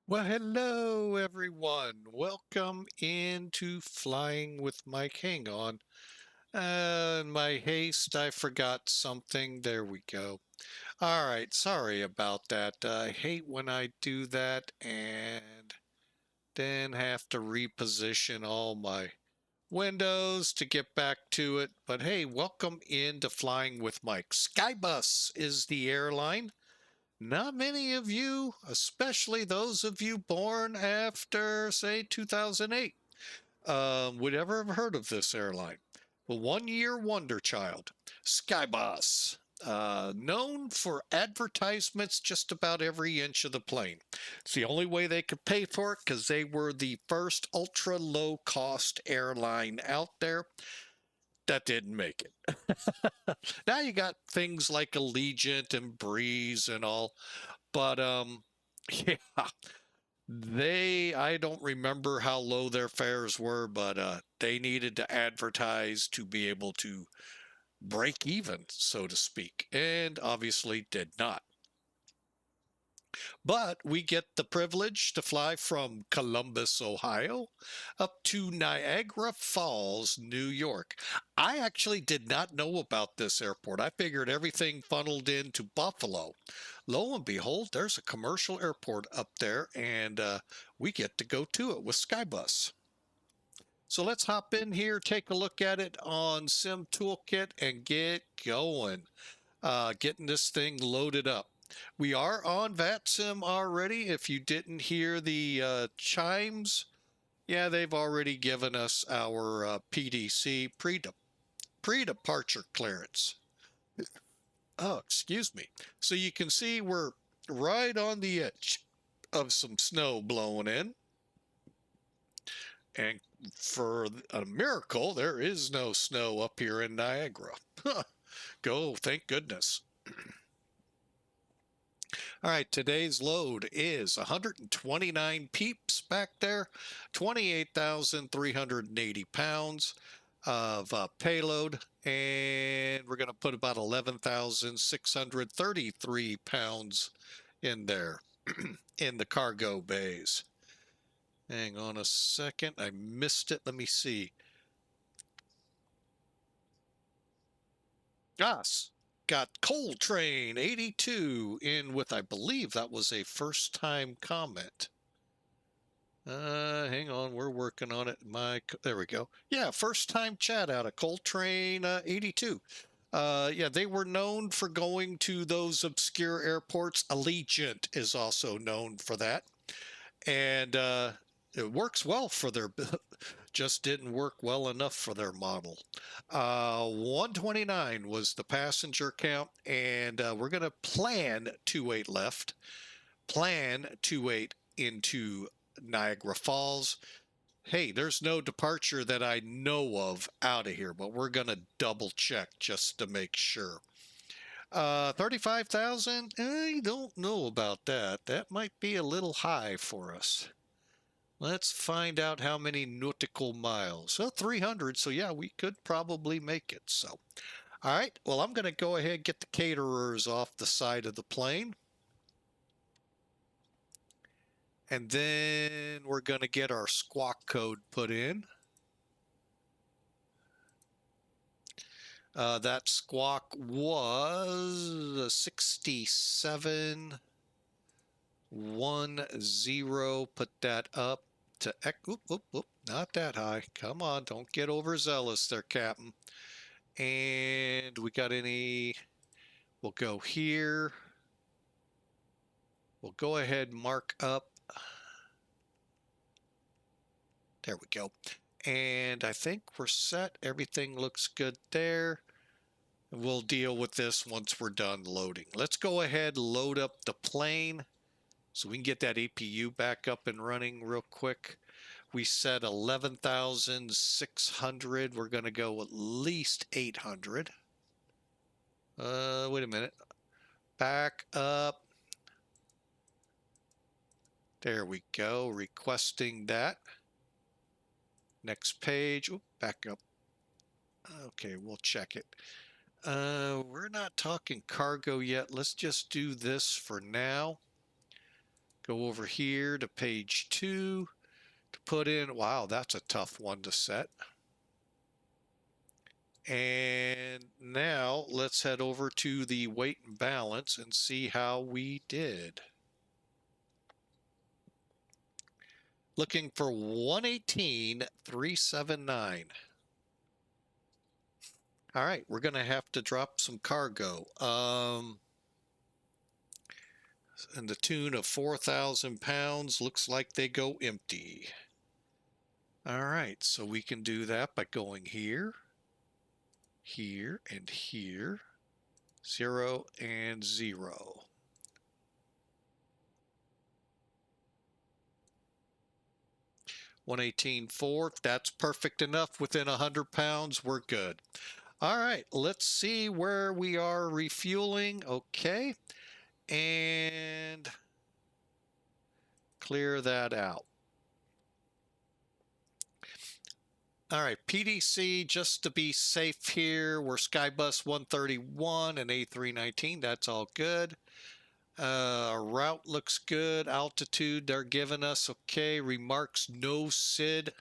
Well, hello everyone. Welcome into Flying with Mike. Hang on. In my haste, I forgot something. There we go. All right. Sorry about that. I hate when I do that and then have to reposition all my windows to get back to it. But hey, welcome into Flying with Mike. Skybus is the airline. Not many of you, especially those of you born after, say, 2008, would ever have heard of this airline. Well, one-year wonder child, Skybus, known for advertisements just about every inch of the plane. It's the only way they could pay for it because they were the first ultra low-cost airline out there that didn't make it. Now you got things like Allegiant and Breeze and all, but yeah, I don't remember how low their fares were, but they needed to advertise to be able to break even, so to speak, and obviously did not. But we get the privilege to fly from Columbus, Ohio, up to Niagara Falls, New York. I actually did not know about this airport. I figured everything funneled into Buffalo. Lo and behold, there's a commercial airport up there, and we get to go to it with Skybus. So let's hop in here, take a look at it on Sim Toolkit, and get going. Getting this thing loaded up. We are on VATSIM already. If you didn't hear the chimes, yeah, they've already given us our PDC pre-departure clearance. Oh, excuse me. So you can see we're right on the edge of some snow blowing in. And for a miracle, there is no snow up here in Niagara. Go, thank goodness. All right, today's load is 129 peeps back there, 28,380 pounds of payload, and we're going to put about 11,633 pounds in there in the cargo bays. Hang on a second, I missed it. Let me see. Goss got Coltrane 82 in with, I believe that was a first time comment. Hang on, we're working on it. There we go. Yeah, first time chat out of Coltrane 82. Yeah, they were known for going to those obscure airports. Allegiant is also known for that. And it works well for their, just didn't work well enough for their model. 129 was the passenger count, and we're going to plan 28 left, plan 28 into Niagara Falls. Hey, there's no departure that I know of out of here, but we're going to double check just to make sure. 35,000? I don't know about that. That might be a little high for us. Let's find out how many nautical miles. So 300, so yeah, we could probably make it. So, all right, well, I'm going to go ahead and get the caterers off the side of the plane. And then we're going to get our squawk code put in. That squawk was 6710. Put that up to, not that high. Come on, don't get overzealous there, Captain. And we got we'll go here. We'll go ahead and mark up. There we go. And I think we're set. Everything looks good there. We'll deal with this once we're done loading. Let's go ahead and load up the plane so we can get that APU back up and running real quick. We set 11,600. We're going to go at least 800. Wait a minute. Back up. There we go. Requesting that. Next page. Oop, back up. Okay, we'll check it. We're not talking cargo yet. Let's just do this for now, Go over here to page 2 to put in, wow, that's a tough one to set. And now let's head over to the weight and balance and see how we did. Looking for 118,379. All right, we're going to have to drop some cargo. In the tune of 4,000 pounds, looks like they go empty. All right, so we can do that by going here, here, and here. 0 and 0. $118,400, that's perfect enough. Within 100 pounds, we're good. All right, let's see where we are refueling. Okay, and clear that out. All right, PDC, just to be safe here, we're Skybus 131 and A319. That's all good. Route looks good. Altitude, they're giving us okay. Remarks, no SID.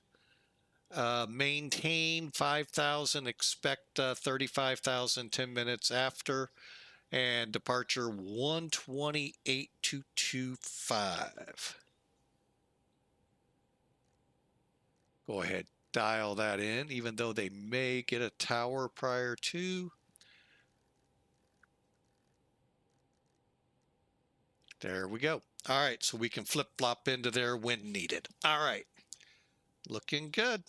Maintain 5,000. Expect 35,000 10 minutes after. And departure 128,225. Go ahead, dial that in, even though they may get a tower prior to. There we go. All right, so we can flip-flop into there when needed. All right, looking good.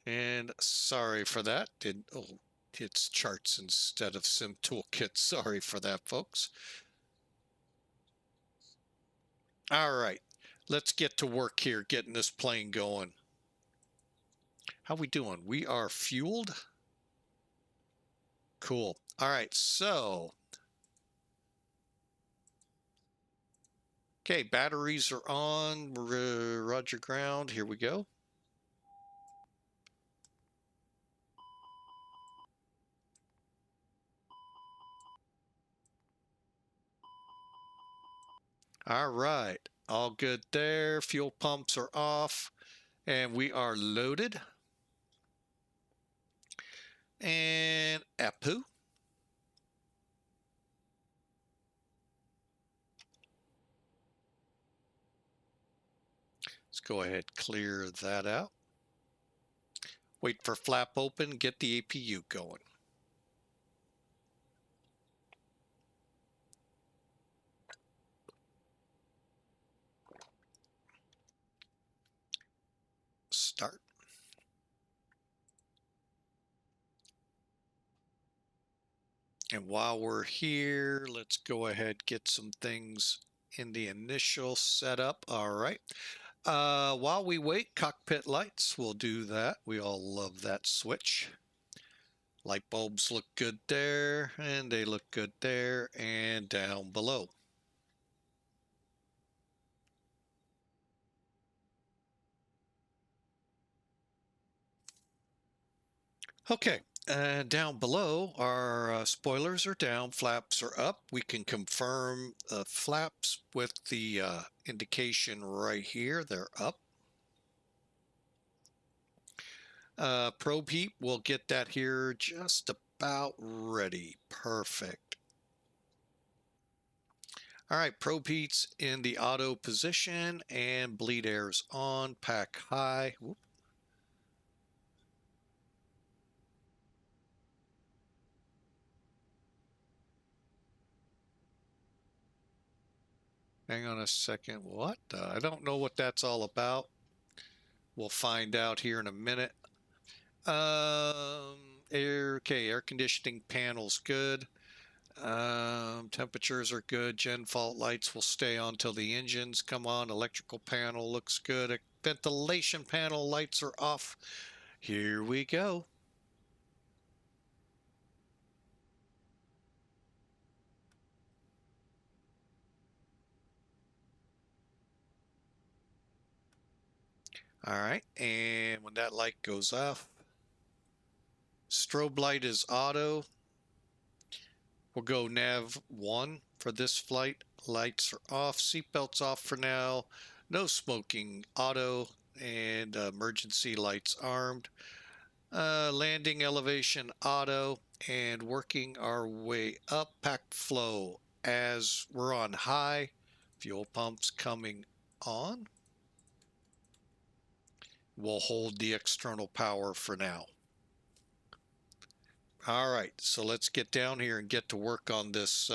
And sorry for that. It's charts instead of Sim Toolkit. Sorry for that, folks. All right, let's get to work here, getting this plane going. How we doing? We are fueled. Cool. All right, so okay, batteries are on. Roger ground. Here we go. All right, all good there. Fuel pumps are off, and we are loaded. And Apu. Let's go ahead, clear that out. Wait for flap open, get the APU going. Start. And while we're here, let's go ahead, get some things in the initial setup. All right. While we wait, cockpit lights, we'll do that. We all love that switch. Light bulbs look good there, and they look good there and down below. Okay, down below, our spoilers are down, flaps are up. We can confirm flaps with the indication right here. They're up. Probe heat, we'll get that here just about ready. Perfect. All right, probe heat's in the auto position and bleed air's on, pack high. Whoop. Hang on a second. What? I don't know what that's all about. We'll find out here in a minute. Air conditioning panel's good. Temperatures are good. Gen fault lights will stay on till the engines come on. Electrical panel looks good. Ventilation panel lights are off. Here we go. All right, and when that light goes off, strobe light is auto. We'll go nav 1 for for this flight. Lights are off, seatbelts off for now. No smoking, auto, and emergency lights armed. Landing elevation auto, and working our way up. Pack flow as we're on high. Fuel pumps coming on. We'll hold the external power for now. All right, so let's get down here and get to work on this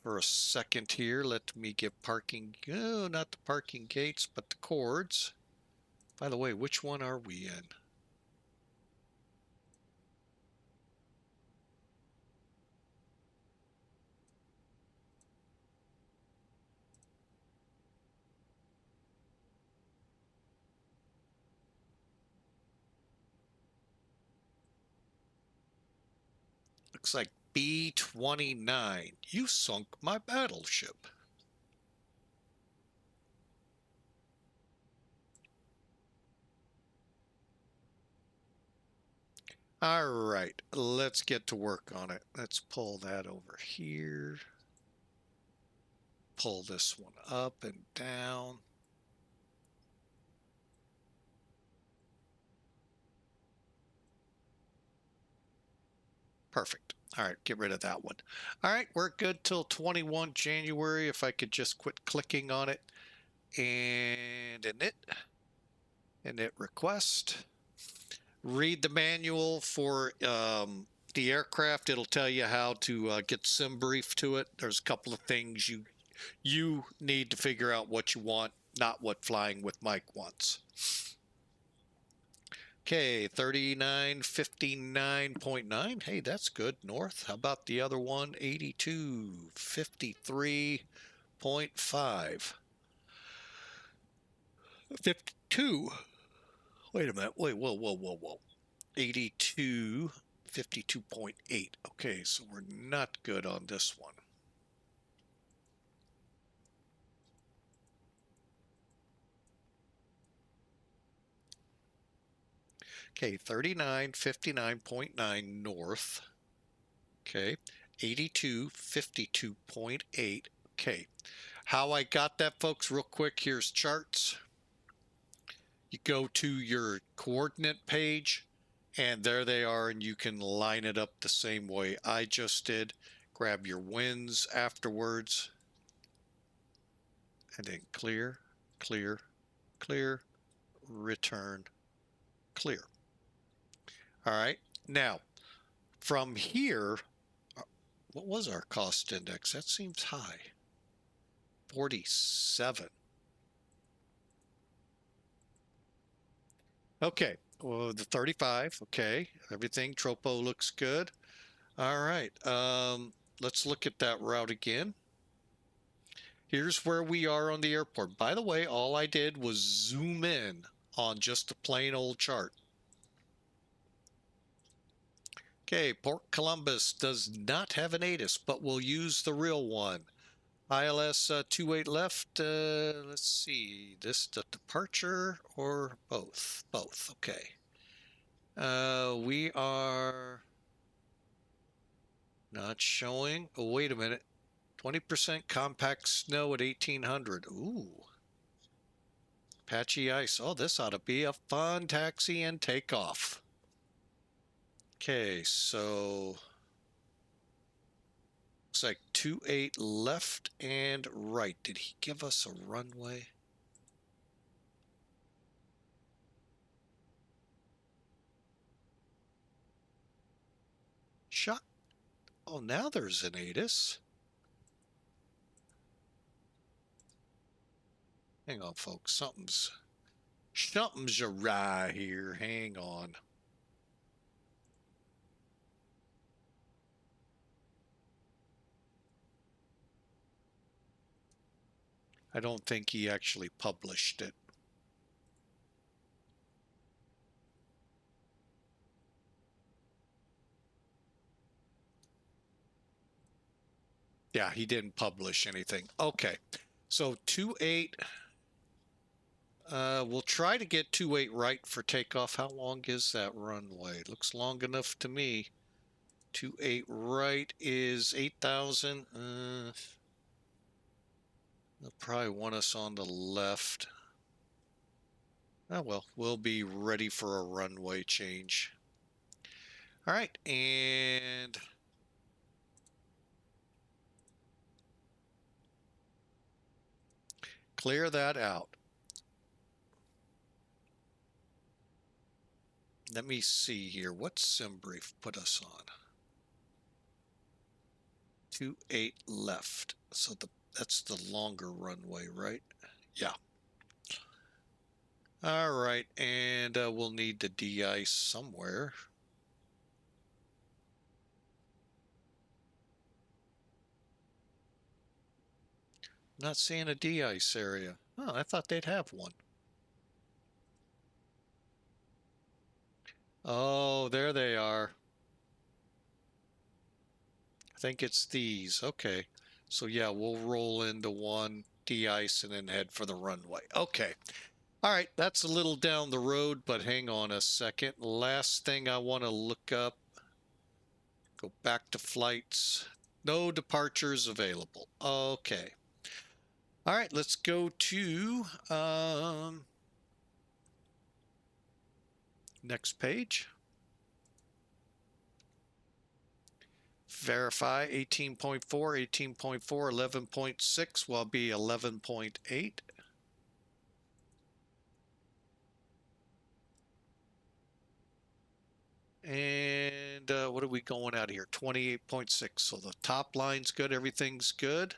for a second here. Let me get parking, not the parking gates, but the cords. By the way, which one are we in? Looks like B-29. You sunk my battleship. All right, let's get to work on it. Let's pull that over here. Pull this one up and down. Perfect. All right, get rid of that one. All right, we're good till 21 January. If I could just quit clicking on it. And init request. Read the manual for the aircraft. It'll tell you how to get SimBrief to it. There's a couple of things you need to figure out what you want, not what Flying with Mike wants. Okay, 3959.9. Hey, that's good. North. How about the other one? 8253.5. 52. Wait a minute. Wait, whoa. 82, 52.8. Okay, so we're not good on this one. Okay, 3959.9 north. Okay, 8252.8. Okay, how I got that, folks, real quick, here's charts. You go to your coordinate page, and there they are, and you can line it up the same way I just did. Grab your winds afterwards, and then clear, clear, clear, return, clear. All right, now from here, what was our cost index? That seems high. 47. Okay, well, the 35, okay. Everything, Tropo looks good. All right, let's look at that route again. Here's where we are on the airport. By the way, all I did was zoom in on just a plain old chart. Okay, Port Columbus does not have an ATIS, but we'll use the real one. ILS 28 left. Let's see, this the departure or both? Both, okay. We are not showing. Oh, wait a minute. 20% compact snow at 1800. Ooh. Patchy ice. Oh, this ought to be a fun taxi and takeoff. Okay, so looks like 28 left and right. Did he give us a runway? Shot. Oh, now there's an ATIS. Hang on, folks. Something's awry here. Hang on. I don't think he actually published it. Yeah, he didn't publish anything. Okay, so 28. We'll try to get 28 right for takeoff. How long is that runway? Looks long enough to me. 28 right is 8,000. They'll probably want us on the left. Oh well, we'll be ready for a runway change. All right, and clear that out. Let me see here. What SimBrief put us on? 28 left. So that's the longer runway, right? Yeah. All right, and we'll need to de-ice somewhere. Not seeing a de-ice area. Oh, I thought they'd have one. Oh, there they are. I think it's these. Okay. So yeah, we'll roll into one, de-ice, and then head for the runway. Okay. All right, that's a little down the road, but hang on a second. Last thing I want to look up. Go back to flights. No departures available. Okay. All right, let's go to next page. Verify 18.4, 18.4, 11.6 will be 11.8. And what are we going out here? 28.6. So the top line's good. Everything's good.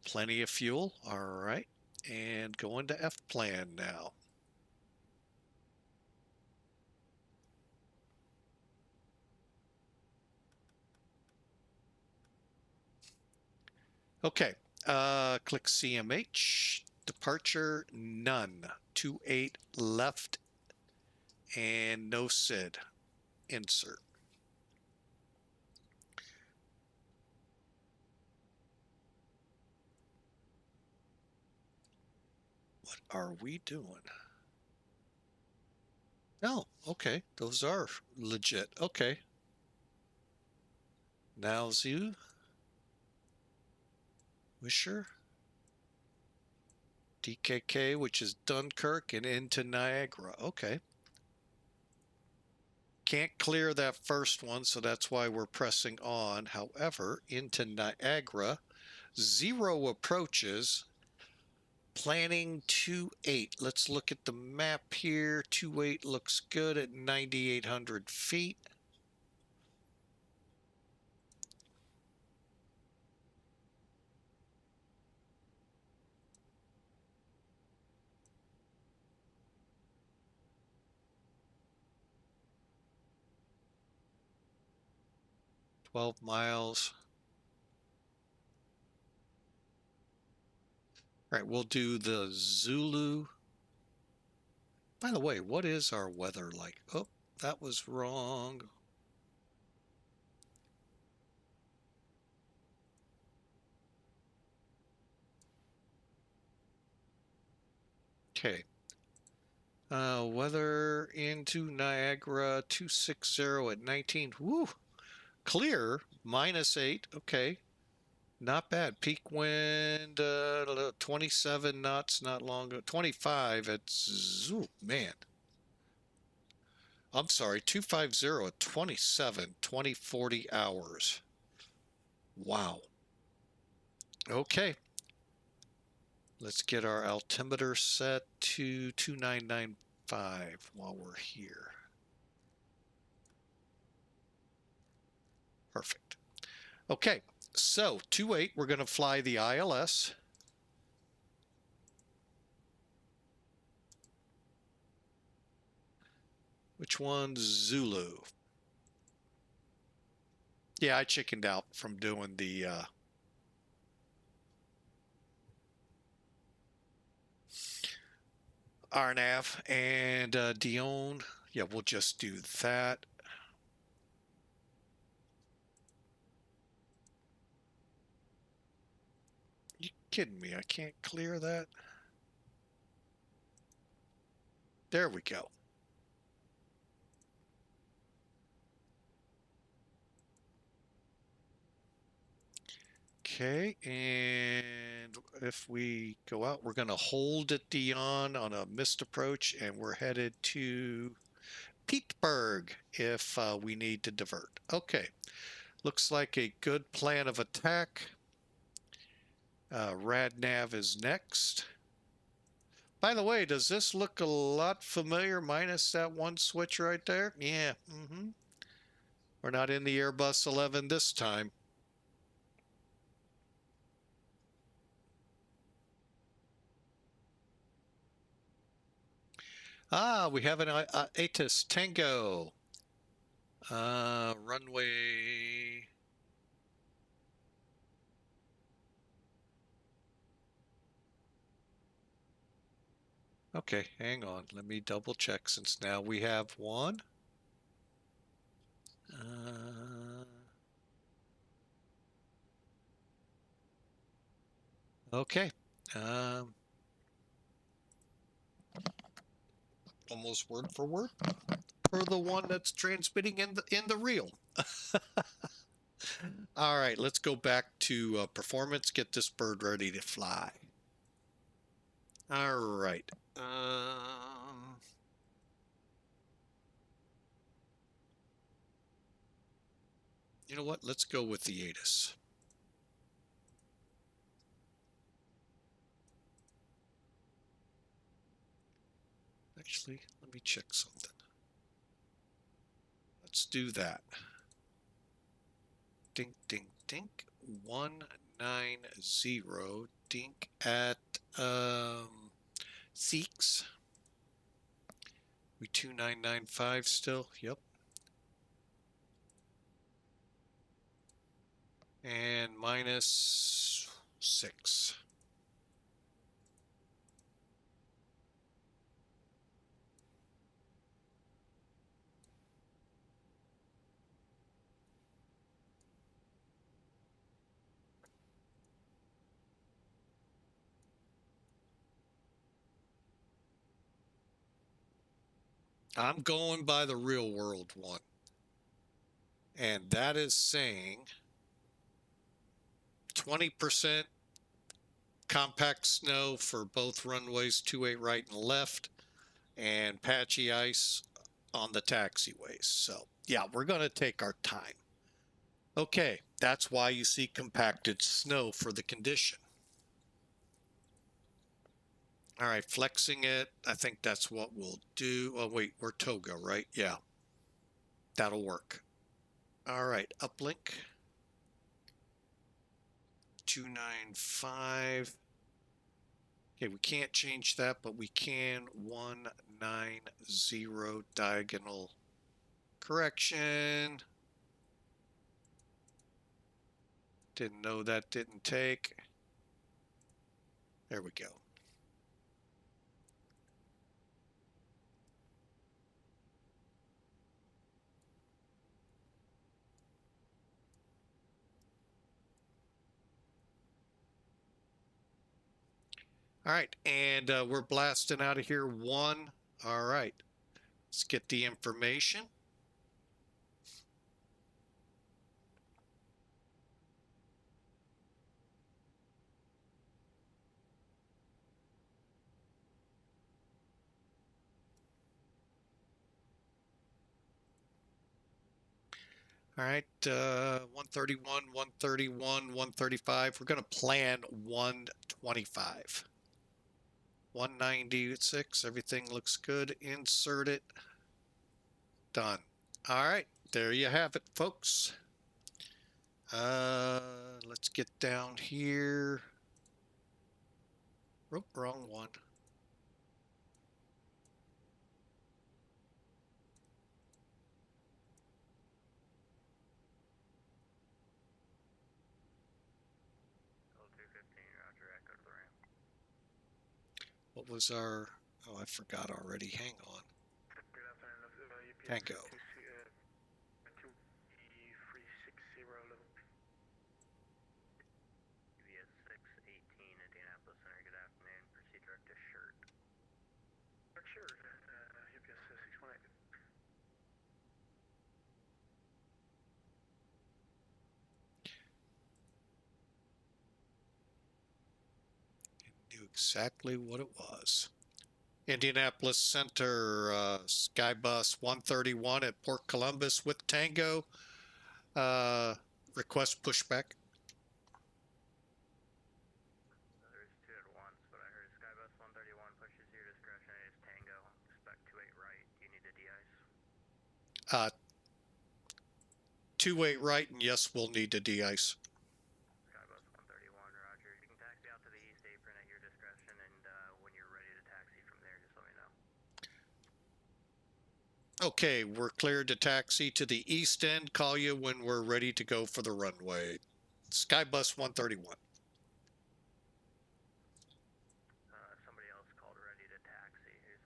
Plenty of fuel. All right. And going to F plan now. Okay. Click CMH. Departure, none. 28 left. And no SID. Insert. What are we doing? Oh, okay. Those are legit. Okay. Now Zoo. Wisher. DKK, which is Dunkirk, and into Niagara. Okay. Can't clear that first one, so that's why we're pressing on. However, into Niagara, 0 approaches. Planning 28. Let's look at the map here. 28 looks good at 9,800 feet. $12 miles. All right, we'll do the Zulu. By the way, what is our weather like? Oh, that was wrong. Okay. Weather into Niagara 260 at 19. Woo! Clear, -8. Okay. Not bad. Peak wind 27 knots, not long ago. 25 at man. I'm sorry, 250 at 27, 2040 hours. Wow. Okay. Let's get our altimeter set to 2995 while we're here. Perfect. Okay. So 28, we're going to fly the ILS. Which one's Zulu? Yeah, I chickened out from doing the RNAV and Dion. Yeah, we'll just do that. You kidding me? I can't clear that. There we go. Okay, and if we go out, we're going to hold at Dion on a missed approach, and we're headed to Petersburg if we need to divert. Okay, looks like a good plan of attack. RadNav is next. By the way, does this look a lot familiar minus that one switch right there? Yeah. We're not in the Airbus 11 this time. We have an ATIS Tango. Runway. Okay, hang on. Let me double check since now we have one. Okay. Almost word for word for the one that's transmitting in the reel. All right, let's go back to performance. Get this bird ready to fly. All right. You know what? Let's go with the ATIS. Actually, let me check something. Let's do that. Dink, dink, dink. 190. Dink at 6. We 2995 still. Yep. And minus 6. I'm going by the real world one. And that is saying 20% compact snow for both runways 28 right and left, and patchy ice on the taxiways. So yeah, we're going to take our time. Okay, that's why you see compacted snow for the condition. All right, flexing it. I think that's what we'll do. Oh, wait, we're Toga, right? Yeah, that'll work. All right, uplink. 295. Okay, we can't change that, but we can 190 diagonal correction. Didn't know that didn't take. There we go. All right, and we're blasting out of here. One. All right, let's get the information. All right, 131, 131, 135. We're going to plan 125. 196. Everything looks good. Insert it. Done. All right, there you have it, folks. Let's get down here. Oh, wrong one. What was our... Oh, I forgot already. Hang on. Tango. exactly what it was. Indianapolis Center, Skybus 131 at Port Columbus with Tango. Request pushback. There's two at once, but I heard Skybus 131 pushes your discretion. It is Tango. Spec 28 right. Do you need to de-ice? 28 right, and yes, we'll need to de-ice. Skybus 131, roger. You can taxi out to the east apron at your discretion, and when you're ready to taxi from there, just let me know. Okay, we're cleared to taxi to the east end. Call you when we're ready to go for the runway. Skybus 131. Somebody else called ready to taxi. Who's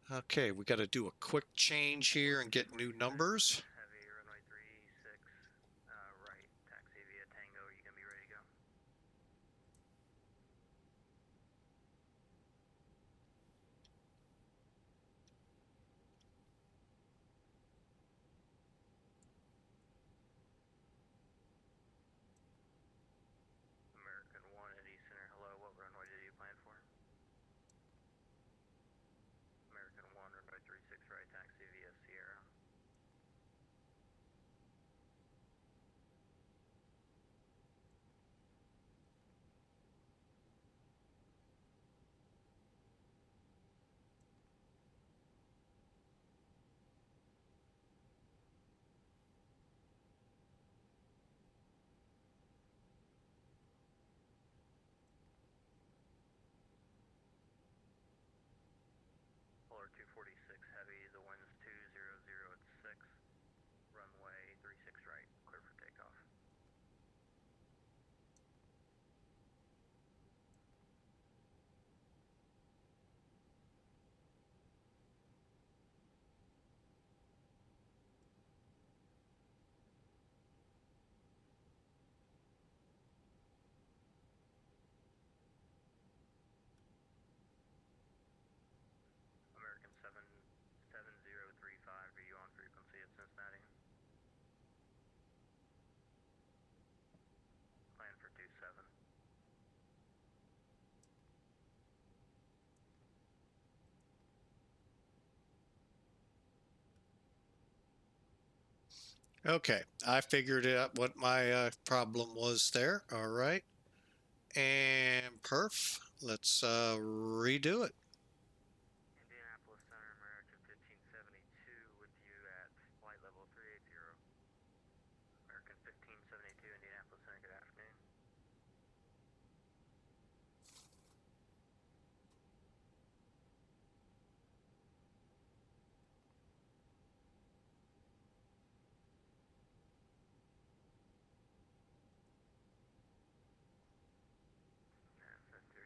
that? Okay, we got to do a quick change here and get new numbers. Heavy, runway 36, right. Taxi via Tango. You can be ready to go. American 1 at East Center. Hello, what runway did you plan for? American 1, runway 36 right, taxi via Sierra. Polar 246 heavy, the wind's 200 at 6, runway 36 right, clear for takeoff. American 77035, are you on frequency at Cincinnati? Plan for 27. Okay, I figured out what my problem was there. All right. And perf, let's redo it. Indianapolis Center, American 1572 with you at flight level 380. American 1572, Indianapolis Center, good afternoon.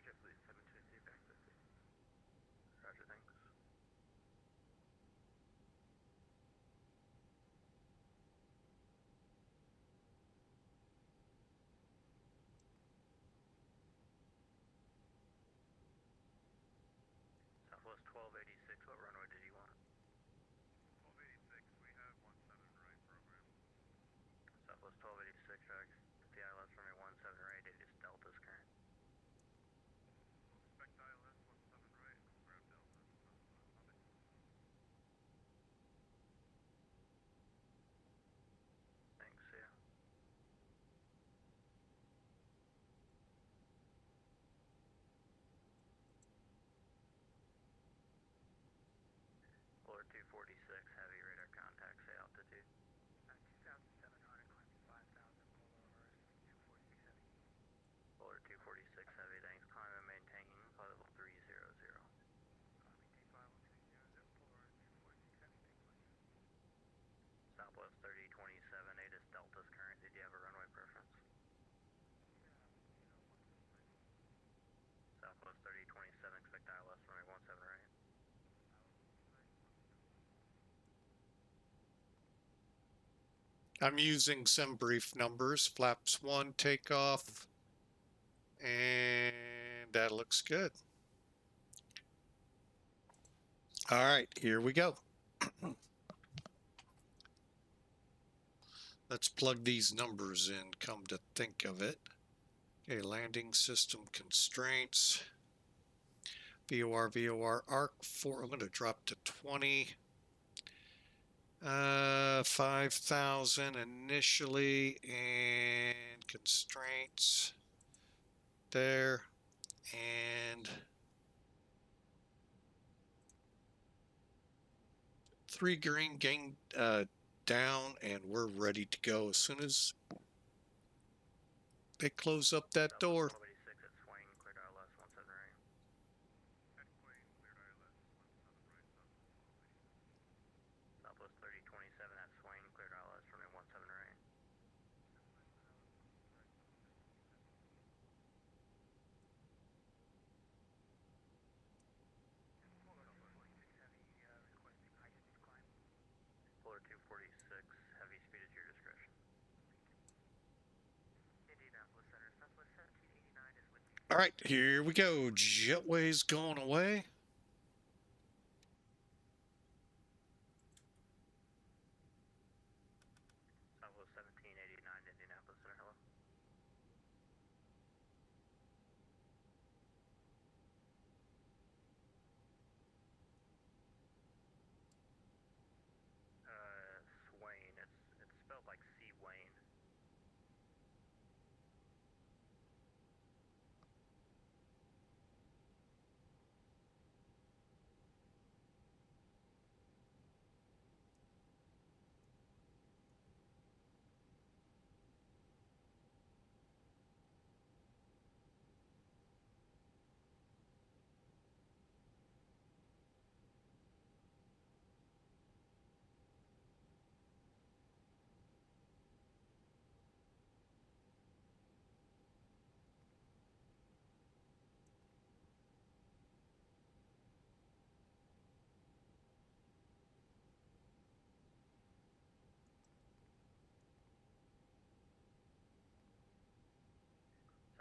JetBlue 722 back to 50. Roger, thanks. Southwest 1286, what runway did you want? 1286, we have 17 right program. Southwest 1286, roger. The ILS runway 17 right, it is Delta's current. Expect ILS 17 right, grab Delta. Thanks, see ya. Polar 246, heavy radar contact, say altitude. 2,700, climbing 5,000, polar estimate 246 heavy. Polar 246 heavy, thanks, climb and maintain, flight level 300. Climbing T5130, polar 246 heavy, thanks much. Southwest 3027, 8 is Delta's current, did you have a runway preference? Southwest 3027, expect ILS runway 17 right. I'm using SimBrief numbers. Flaps 1, takeoff. And that looks good. All right, here we go. Let's plug these numbers in, come to think of it. Okay, landing system constraints. VOR arc 4. I'm going to drop to 20. 5,000 initially, and constraints there, and 3 green gang down, and we're ready to go as soon as they close up that door. Southwest 3027 at Swain, cleared ILS, runway 17 right. Polar 246, heavy speed at your discretion. Indianapolis Center, Southwest 1789 is with you. All right, here we go. Jetway's going away. Southwest 1789, Indianapolis Center, hello. Swain, it's spelled like C. Wayne.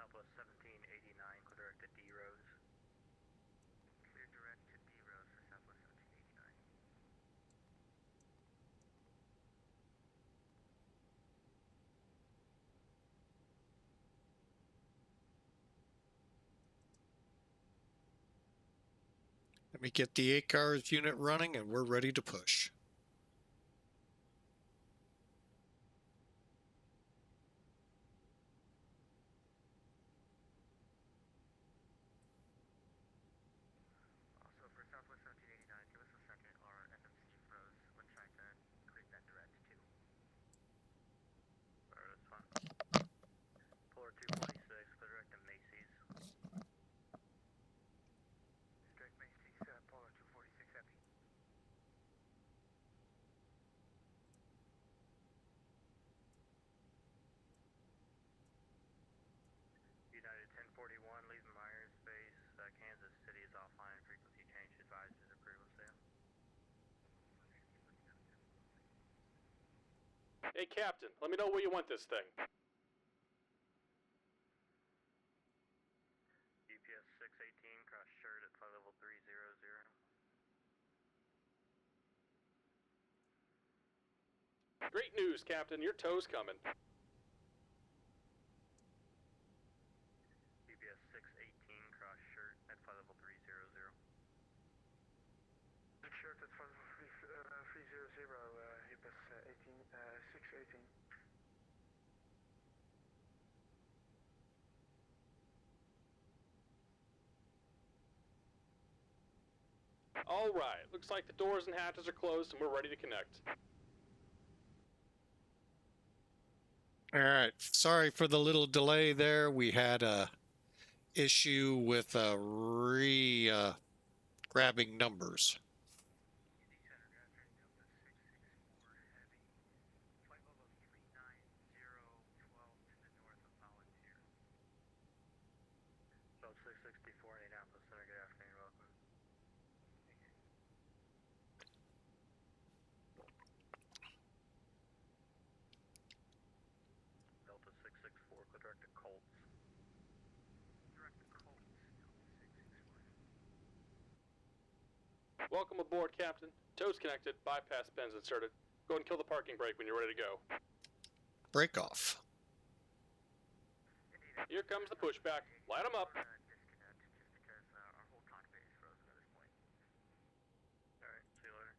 Southwest 1789, clear direct to D Rose. Clear direct to D Rose for Southwest 1789. Let me get the 8 cars unit running, and we're ready to push. Also for Southwest 1789, give us a second. Our FMC froze. Let's try to create that direct too. Alright, that's fine. Polar 246, clear direct to Macy's. Direct Macy's, Polar 246 heavy. United 1041, leaving Myers Base. Kansas City is offline. Frequency change advised is approval sale. Hey, Captain, let me know where you want this thing. UPS 618, cross shirt at flight level 300. Great news, Captain. Your tow's coming. UPS 618, cross shirt at flight level 300. Shirt at flight level 300, UPS 618. All right, looks like the doors and hatches are closed and we're ready to connect. All right, sorry for the little delay there. We had a issue with grabbing numbers. Flight level 39012 to the north of Volunteer. So 664 Indianapolis Center, good afternoon, welcome. Delta 664, clear direct to Colts. Direct to Colts, Delta 664. Welcome aboard, Captain. Tow's connected, bypass pins inserted. Go and kill the parking brake when you're ready to go. Break off. Here comes the pushback. Light them up. Disconnect just because our whole cockpit is frozen at this point. Alright, see you later.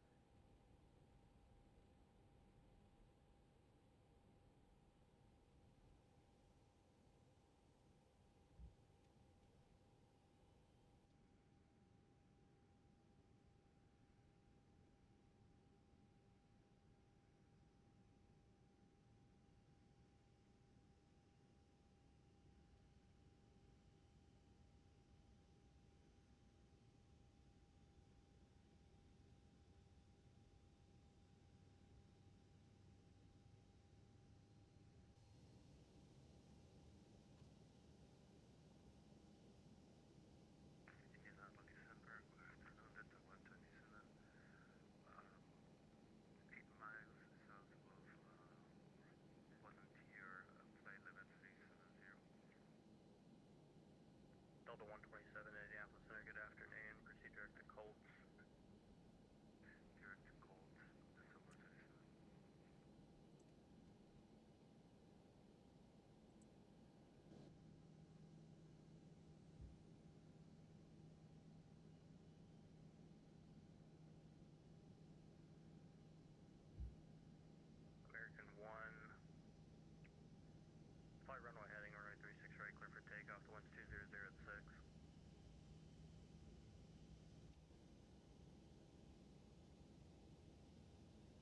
Delta 127 Indianapolis Center, good afternoon. Proceed direct to Colts. Direct to Colts, December 27. American 1. Flight runway heading, runway 36 right, clear for takeoff. The wind's 200 at 6.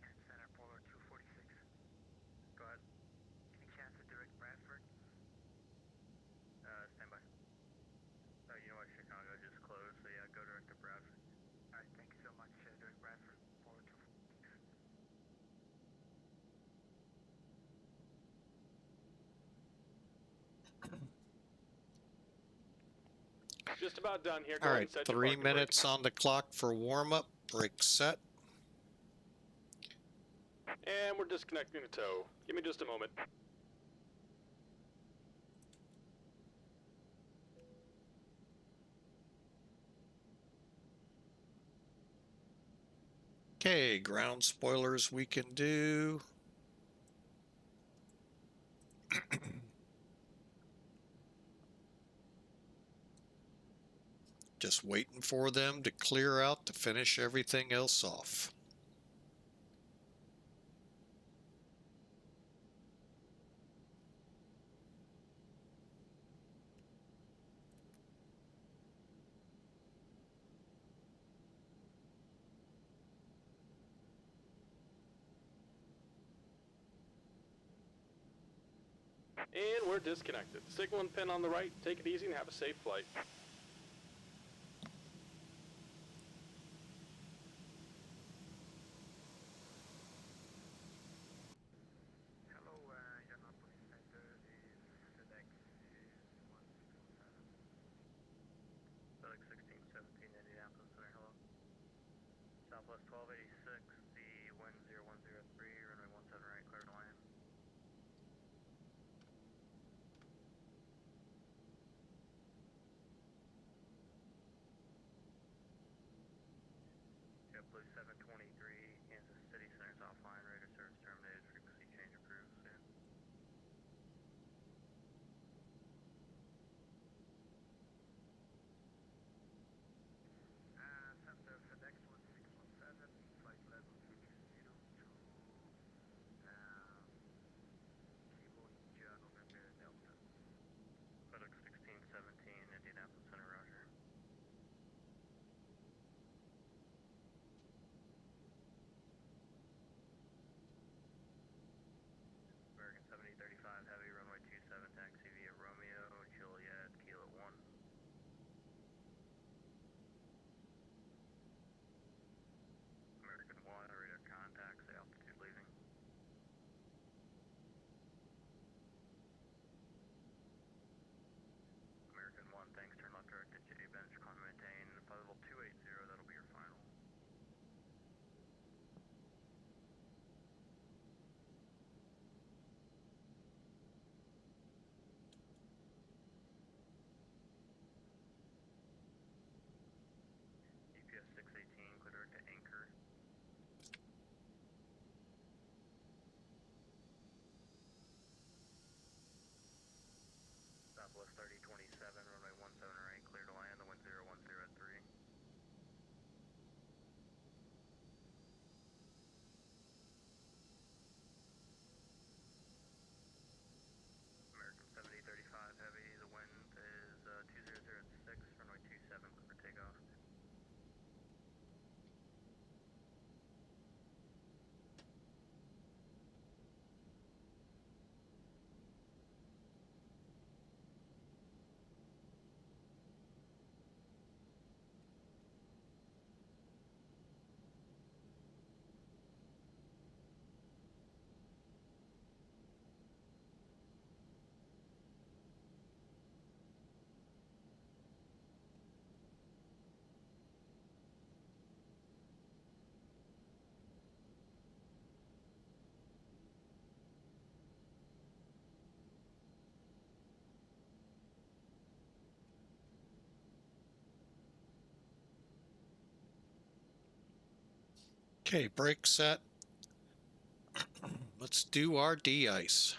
And center polar 246. Go ahead. Any chance of direct Bradford? Stand by. You know what, Chicago just closed, so yeah, go direct to Bradford. Alright, thank you so much. Direct Bradford, polar 246. Just about done here. Go All ahead right, and set your 3 parking brake. minutes on the clock for warm-up. Brake set. And we're disconnecting the tow. Give me just a moment. Okay, ground spoilers we can do. Just waiting for them to clear out to finish everything else off. And we're disconnected. Signal and pin on the right. Take it easy and have a safe flight. Hello, Indianapolis Center is FedEx is 1617. FedEx 1617, Indianapolis Center, hello. Southwest 1286, the wind 0103, runway 17 right, clear to land. Okay, brake set. Let's do our de-ice.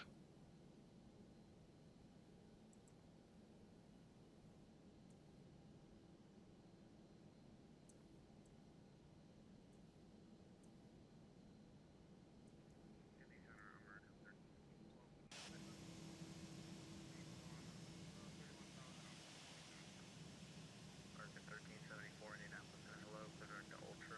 American 1374 Indianapolis Center, hello, clear direct to Ultra.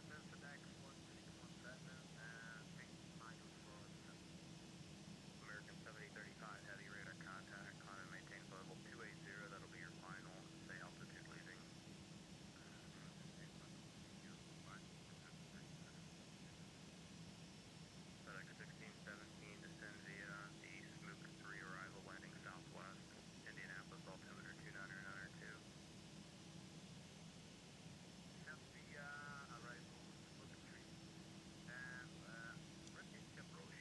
Send for Dex 1617, change Michael for American 7035, heavy radar contact, climb and maintain level 280, that'll be your final, say altitude leaving. FedEx 1617, descend via the Smook 3 arrival, landing southwest, Indianapolis, altimeter 29902. Accept the arrival, Smook 3, and repeat approach.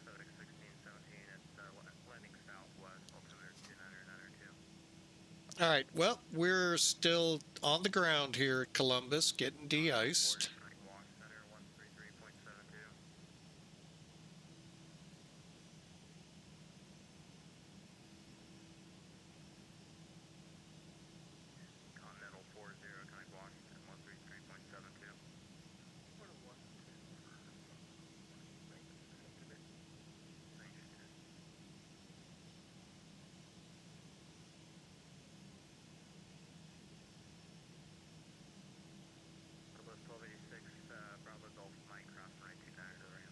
FedEx 1617, it's landing southwest, altimeter 29902. All right, well, we're still on the ground here at Columbus, getting de-iced. Wash Center 133.72. Continental 40, Connect Washington 133.72. Southwest 1286, Bravo Golf Mike, cross right 29 to the ramp.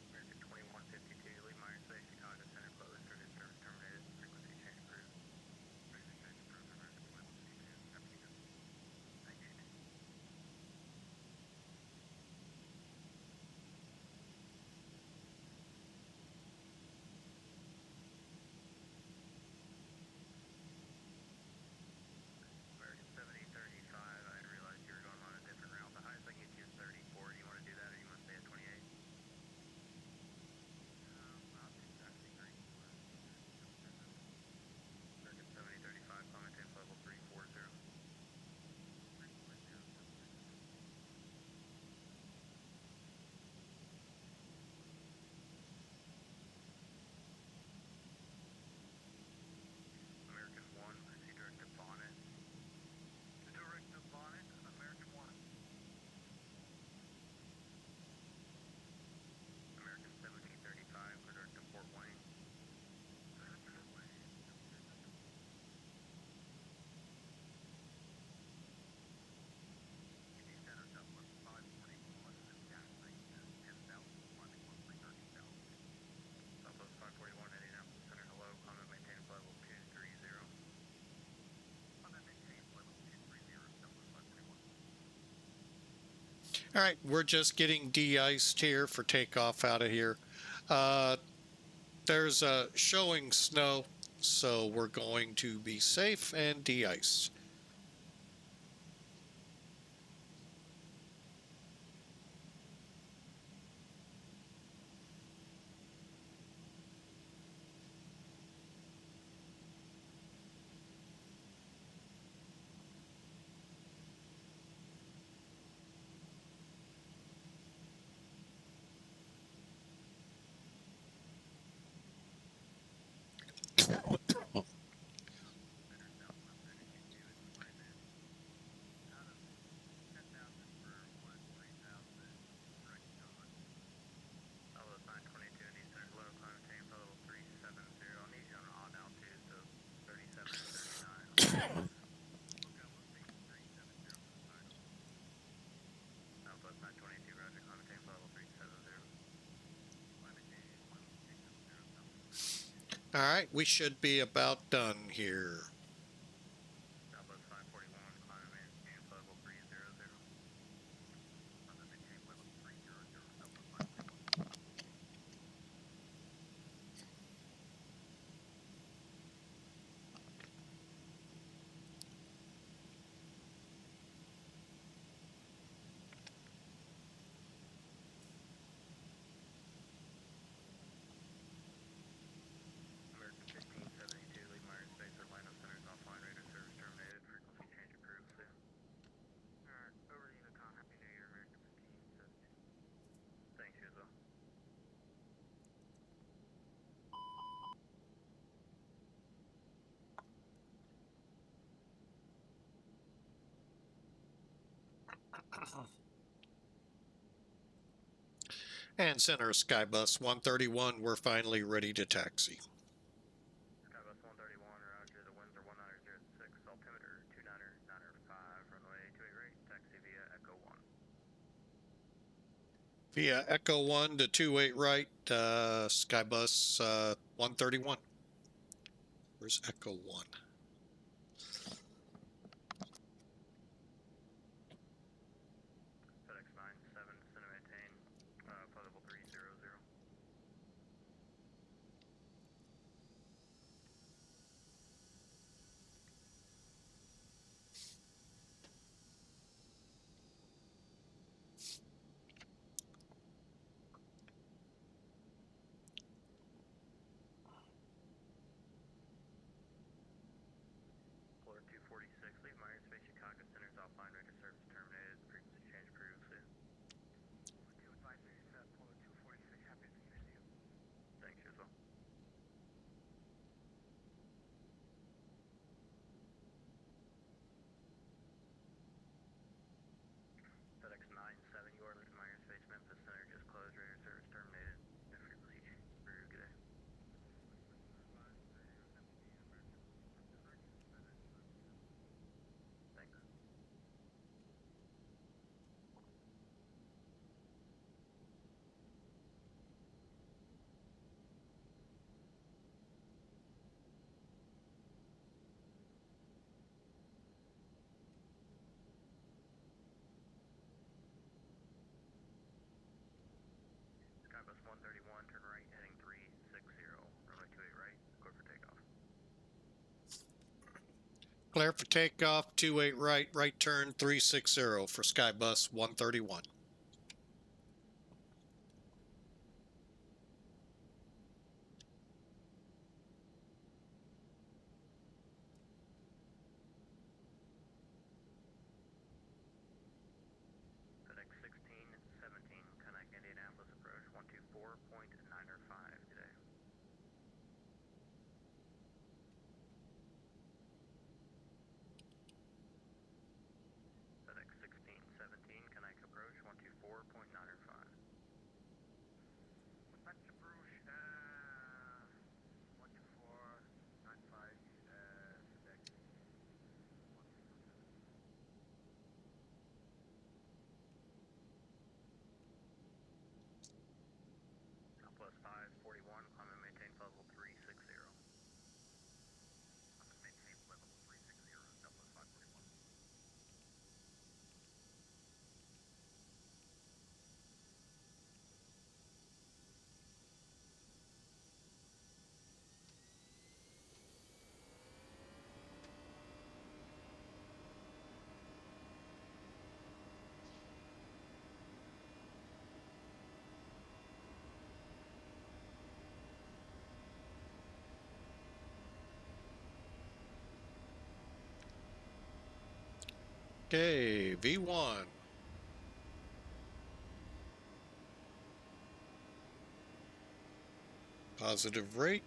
American 2152, leave Myers Bay, Chicago, center closed, service terminated, frequency change approved. Frequency change approved, American 2152, after you. Thank you. American 7035, I didn't realize you were going on a different route. The highest I can get you is 34. Do you want to do that or you want to stay at 28? I'll do actually 34. American 7035, climb maintain level 340. 340. American 1, proceed direct to Bonnet. Direct to Bonnet, American 1. American 1735, clear direct to Fort Wayne. Center Southwest 541, gas rate 10,000, climbing 13,000. Southwest 541, Indianapolis Center, hello, climb and maintain level 230. Climb and maintain level 230, Southwest 541. All right, we're just getting de-iced here for takeoff out of here. There's a showing snow, so we're going to be safe and de-ice. All right, we should be about done here. Southwest 541, climate maintain flight level 300. Climate maintain flight level 300, Southwest 541. American 1572, leave Myers Space, Orlando Center's offline, radar service terminated, frequency change approved, soon. Alright, over to Unicom, Happy New Year, American 1572. Thanks, you as well. And Center Skybus 131, we're finally ready to taxi. Skybus 131, roger, the winds are 1906, altimeter 29905, runway 28 right, taxi via Echo 1. Via Echo 1 to 28 right, Skybus 131. Where's Echo 1? FedEx 97, descend and maintain, flight level 300. Florida 246, leave Myers Space, Chicago Center's offline, radar service terminated, frequency change approved, soon. 2 advisory set, Florida 246, happy New Year, see you. Thanks, you as well. FedEx 97, you are leaving Myers Space, Memphis Center just closed, radar service terminated, no frequency change approved, good day. Thanks. Skybus 131, turn right, heading 360, runway 28 right, clear for takeoff. Clear for takeoff, 28 right, right turn 360 for Skybus 131. FedEx 1617, connect Indianapolis approach 124.905 today. FedEx 1617, connect approach 124.905. Back to Bruges, 124.95, FedEx 124.7. Southwest 541, climb and maintain flight level 360. Climb and maintain flight level 360, Southwest 541. Okay, V1. Positive rate.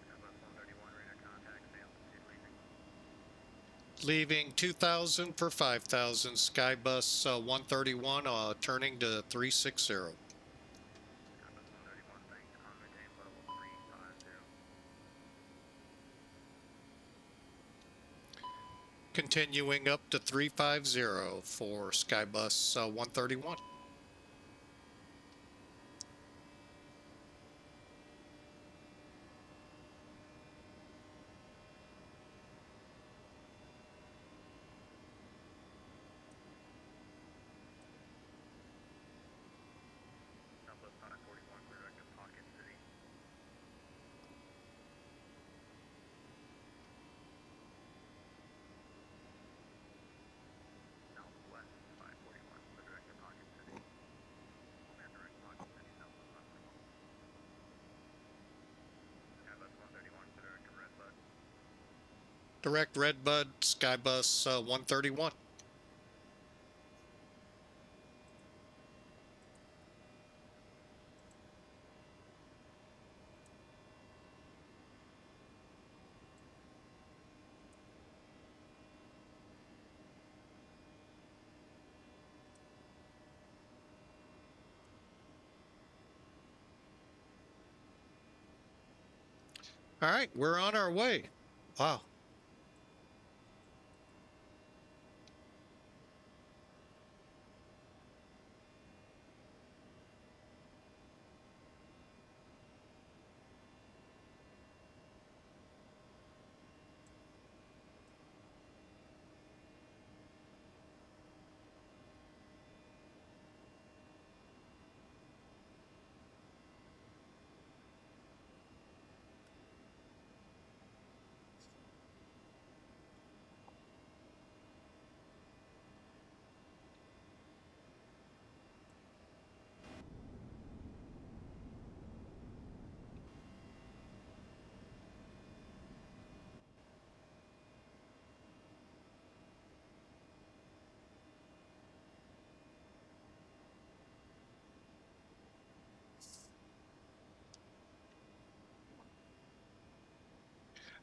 Southwest 131, radar contact. Leaving 2,000 for 5,000. Skybus 131 turning to 360. Skybus 131, thanks. Climb and maintain level 350. Continuing up to 350 for Skybus 131. Southwest 541, clear direct to Pocket City. Southwest 541, clear direct to Pocket City. Command direct Pocket City, Southwest 541. Skybus 131, clear direct to Redbud. Direct Redbud, Skybus 131. All right, we're on our way. Wow.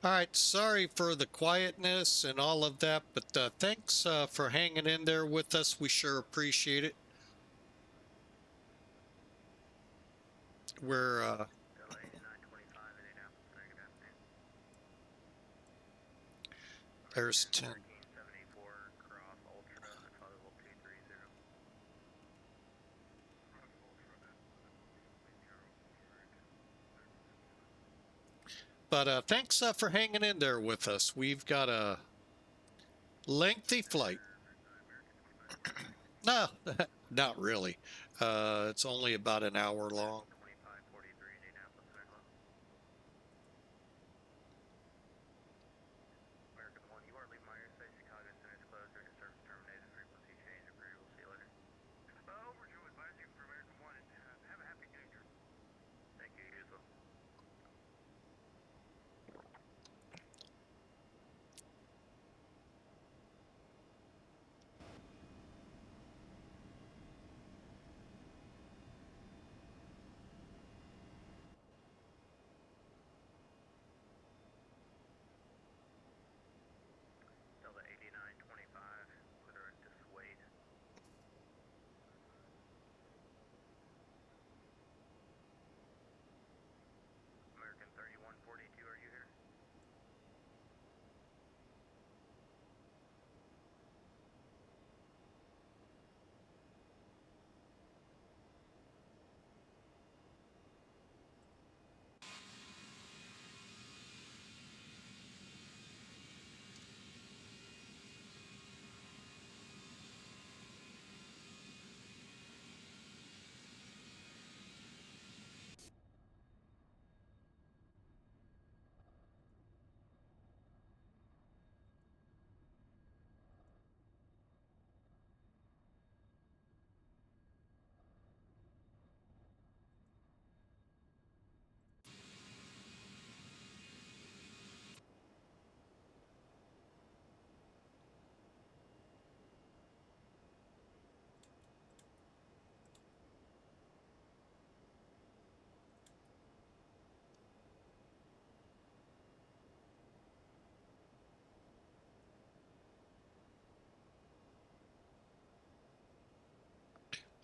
All right, sorry for the quietness and all of that, but thanks for hanging in there with us. We sure appreciate it. We're Delay 925 at Indianapolis, Navigraph, man. there's 10. 1374, cross Ultra, and flight level 230. But thanks for hanging in there with us. We've got a lengthy flight. No, not really. It's only about an hour long. 2543, Indianapolis, St. Louis. American 1, you are leaving my airspace. Chicago Center is closed. There's your service terminated. Frequency change approved. We'll see you later. Overdue advising for American 1 and have a happy New Year. Thank you, you as well.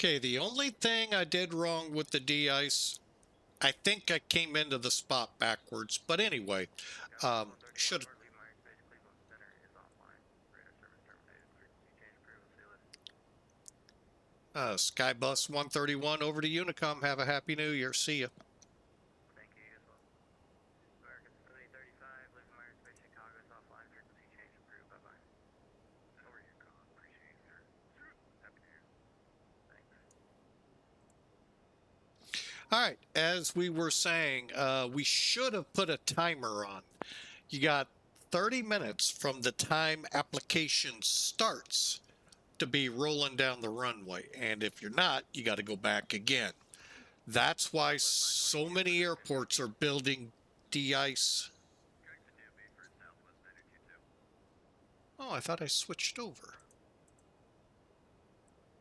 Okay, the only thing I did wrong with the de-ice, I think I came into the spot backwards. But anyway, should have. Lee Myers, basically, one center is offline. Radar service terminated. Frequency change approved. See you later. Skybus 131 over to Unicom. Have a happy new year. See ya. Thank you, as well. American 7835, Lee Myers, Space Chicago is offline. Frequency change approved. Bye-bye. Over Yukon. Appreciate your Happy New Year. Thanks. All right, as we were saying, we should have put a timer on. You got 30 minutes from the time application starts to be rolling down the runway. And if you're not, you got to go back again. That's why so many airports are building de-ice. Oh, I thought I switched over.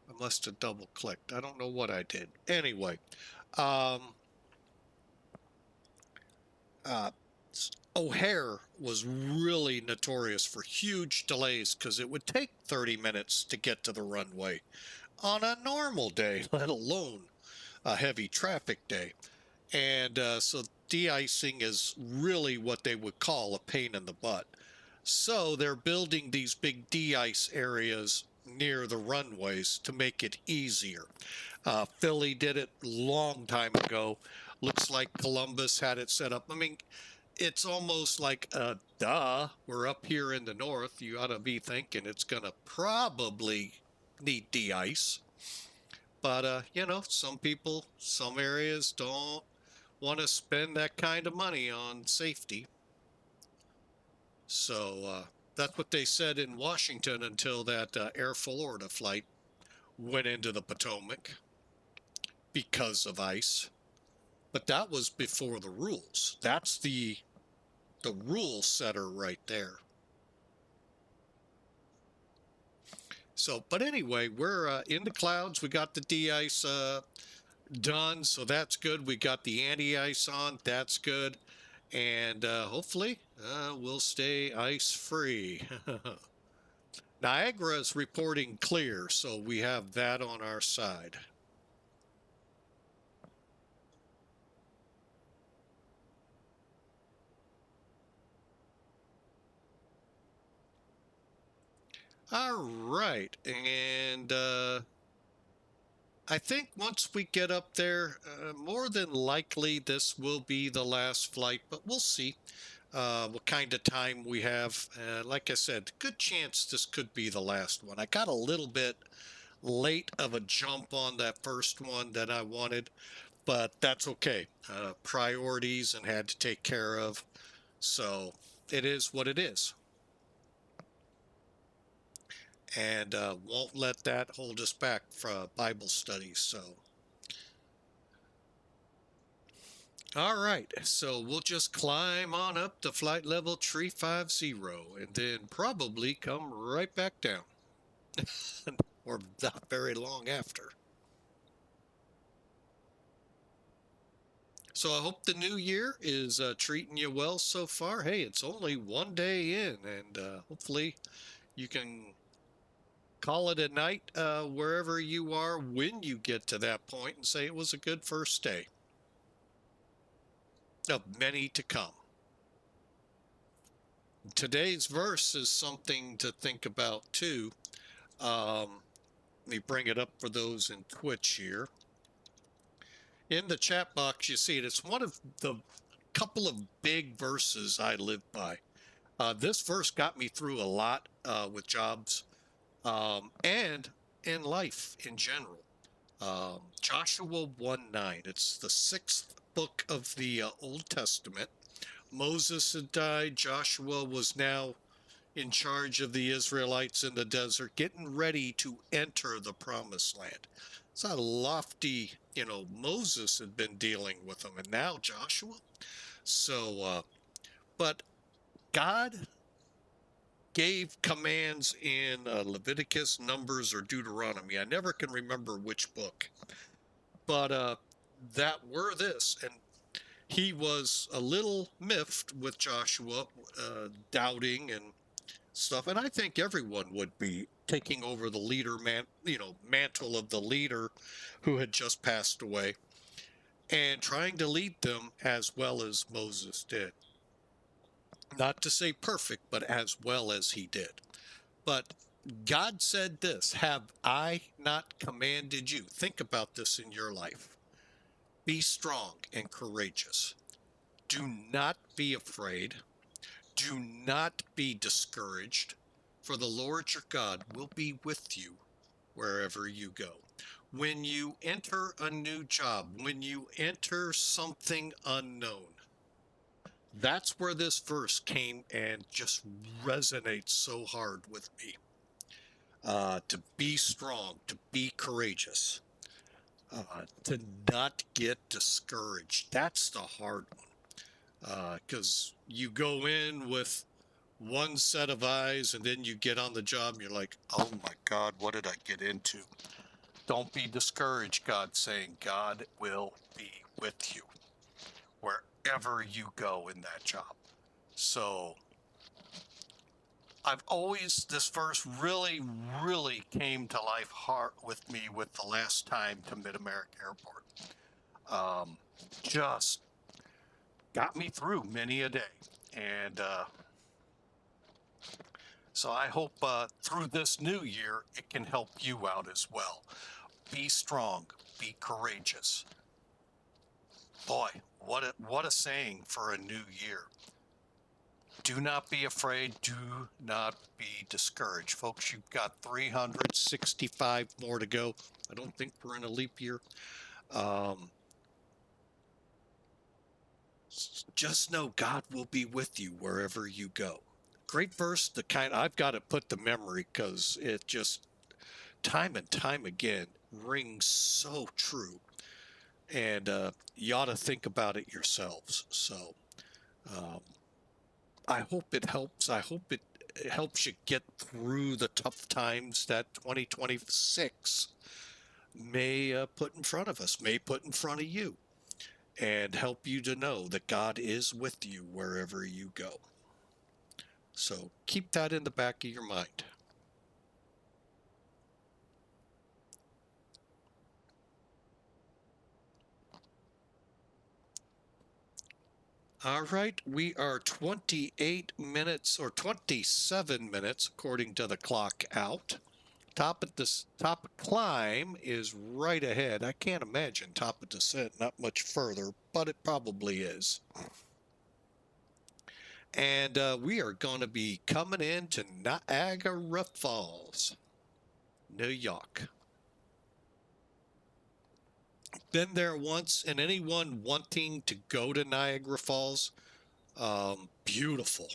I must have double clicked. I don't know what I did. Anyway, O'Hare was really notorious for huge delays because it would take 30 minutes to get to the runway on a normal day, let alone a heavy traffic day. And so de-icing is really what they would call a pain in the butt. So they're building these big de-ice areas near the runways to make it easier. Philly did it a long time ago. Looks like Columbus had it set up. I mean, it's almost like, duh, we're up here in the north. You ought to be thinking it's going to probably need de-ice. But, you know, some people, some areas don't want to spend that kind of money on safety. So that's what they said in Washington until that Air Florida flight went into the Potomac because of ice. But that was before the rules. That's the rule setter right there. So, but anyway, we're in the clouds. We got the de-ice done, so that's good. We got the anti-ice on. That's good. And hopefully we'll stay ice-free. Niagara is reporting clear, so we have that on our side. All right, and I think once we get up there, more than likely this will be the last flight, but we'll see what kind of time we have. Like I said, good chance this could be the last one. I got a little bit late of a jump on that first one that I wanted, but that's okay. Priorities and had to take care of. So it is what it is. And won't let that hold us back from Bible studies. So, all right, so we'll just climb on up to flight level 350 and then probably come right back down, or not very long after. So I hope the new year is treating you well so far. Hey, it's only one day in, and hopefully you can call it a night wherever you are when you get to that point and say it was a good first day of many to come. Today's verse is something to think about too. Let me bring it up for those in Twitch here. In the chat box, you see it. It's one of the couple of big verses I live by. This verse got me through a lot with jobs and in life in general. Joshua 1:9. It's the 6th book of the Old Testament. Moses had died. Joshua was now in charge of the Israelites in the desert, getting ready to enter the promised land. It's a lofty, you know, Moses had been dealing with them, and now Joshua. So, but God gave commands in Leviticus, Numbers, or Deuteronomy. I never can remember which book, but that were this. And he was a little miffed with Joshua, doubting and stuff. And I think everyone would be taking over the mantle of the leader who had just passed away and trying to lead them as well as Moses did. Not to say perfect, but as well as he did. But God said this, have I not commanded you? Think about this in your life. Be strong and courageous. Do not be afraid. Do not be discouraged, for the Lord your God will be with you wherever you go. When you enter a new job, when you enter something unknown, that's where this verse came and just resonates so hard with me. To be strong, to be courageous, to not get discouraged. That's the hard one. Because you go in with one set of eyes and then you get on the job and you're like, oh my God, what did I get into? Don't be discouraged, God's saying. God will be with you wherever you go in that job. So this verse really, really came to life hard with me with the last time to Mid-America Airport. Just got me through many a day. And so I hope through this new year, it can help you out as well. Be strong, be courageous. Boy, what a saying for a new year. Do not be afraid. Do not be discouraged. Folks, you've got 365 more to go. I don't think we're in a leap year. Just know God will be with you wherever you go. Great verse, the kind I've got to put to memory because it just time and time again rings so true. And you ought to think about it yourselves. So I hope it helps. I hope it helps you get through the tough times that 2026 may put in front of us, may put in front of you, and help you to know that God is with you wherever you go. So keep that in the back of your mind. All right, we are 28 minutes or 27 minutes according to the clock out. Top climb is right ahead. I can't imagine top of descent not much further, but it probably is. And we are going to be coming into Niagara Falls, New York. Been there once, and anyone wanting to go to Niagara Falls, beautiful.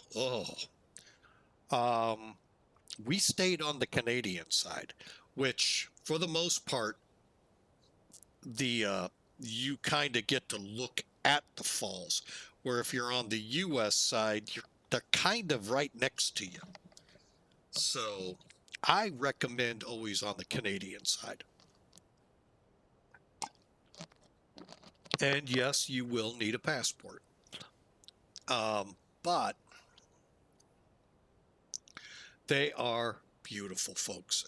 We stayed on the Canadian side, which for the most part, you kind of get to look at the falls, where if you're on the U.S. side, they're kind of right next to you. So I recommend always on the Canadian side. And yes, you will need a passport. But they are beautiful, folks.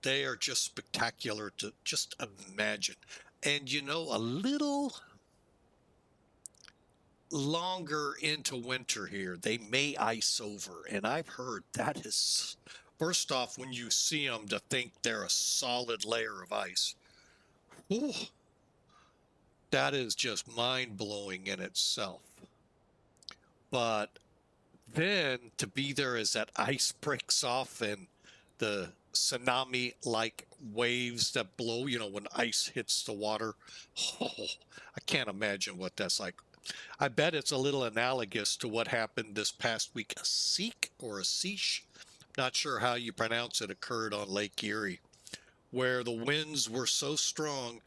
They are just spectacular to just imagine. And a little longer into winter here, they may ice over. And I've heard that is, first off, when you see them, to think they're a solid layer of ice. Ooh, that is just mind-blowing in itself. But then to be there as that ice breaks off and the tsunami-like waves that blow, when ice hits the water. Oh, I can't imagine what that's like. I bet it's a little analogous to what happened this past week. A seek or a seesh, not sure how you pronounce it, occurred on Lake Erie, where the winds were so strong.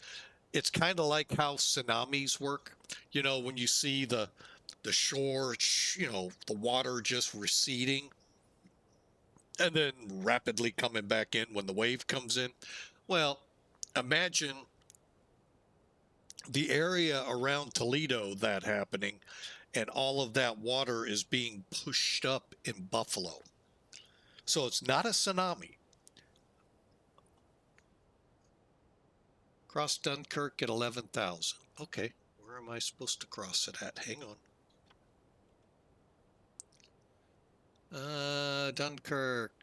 It's kind of like how tsunamis work. When you see the shore, the water just receding and then rapidly coming back in when the wave comes in. Well, imagine the area around Toledo that happening, and all of that water is being pushed up in Buffalo. So it's not a tsunami. Cross Dunkirk at 11,000. Okay, where am I supposed to cross it at? Hang on. Dunkirk.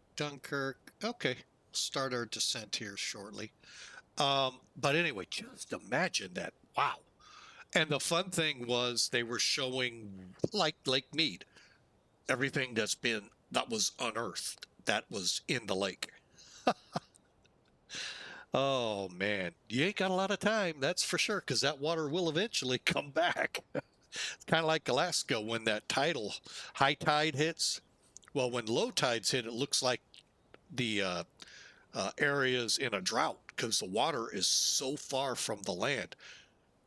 Okay, we'll start our descent here shortly. But anyway, just imagine that. Wow. And the fun thing was they were showing, like Lake Mead, everything that was unearthed that was in the lake. Oh man, you ain't got a lot of time, that's for sure, because that water will eventually come back. It's kind of like Alaska when that high tide hits. Well, when low tides hit, it looks like the areas in a drought because the water is so far from the land.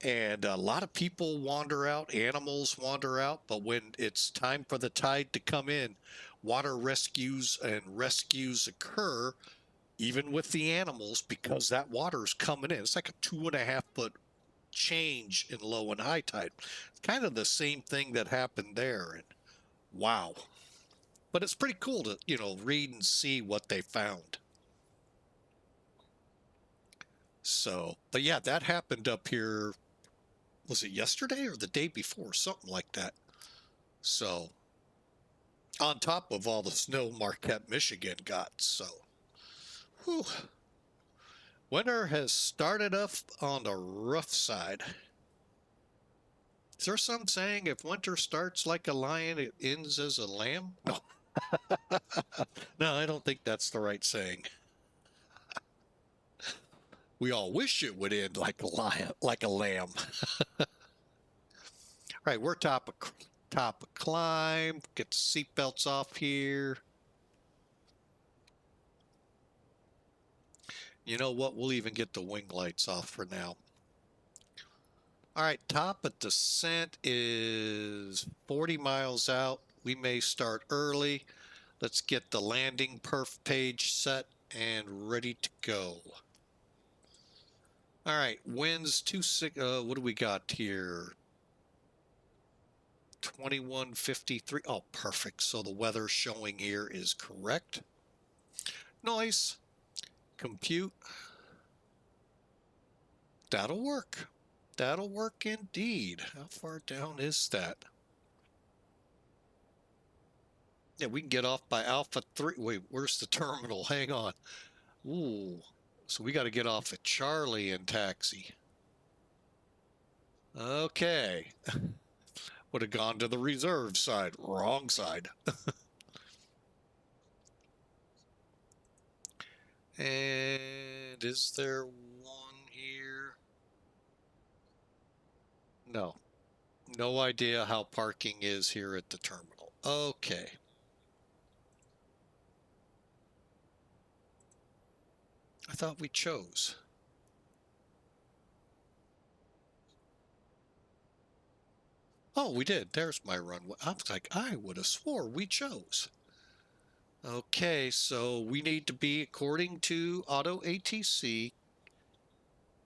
And a lot of people wander out, animals wander out, but when it's time for the tide to come in, water rescues occur even with the animals because that water is coming in. It's like a 2.5 foot change in low and high tide. It's kind of the same thing that happened there. And wow. But it's pretty cool to, read and see what they found. So, but yeah, that happened up here. Was it yesterday or the day before? Something like that. So, on top of all the snow Marquette, Michigan got. So, whew. Winter has started off on the rough side. Is there some saying if winter starts like a lion, it ends as a lamb? No. No, I don't think that's the right saying. We all wish it would end like a lion, like a lamb. All right, we're top of climb. Get the seatbelts off here. You know what? We'll even get the wing lights off for now. All right, top of descent is 40 miles out. We may start early. Let's get the landing perf page set and ready to go. All right, winds 26. What do we got here? 2153. Oh, perfect. So the weather showing here is correct. Nice. Compute. That'll work. That'll work indeed. How far down is that? Yeah, we can get off by Alpha 3. Wait, where's the terminal? Hang on. Ooh. So we got to get off at Charlie and taxi. Okay. Would have gone to the reserve side. Wrong side. And is there one here? No. No idea how parking is here at the terminal. Okay. I thought we chose. Oh, we did. There's my runway. I was like, I would have swore we chose. Okay, so we need to be, according to Auto ATC,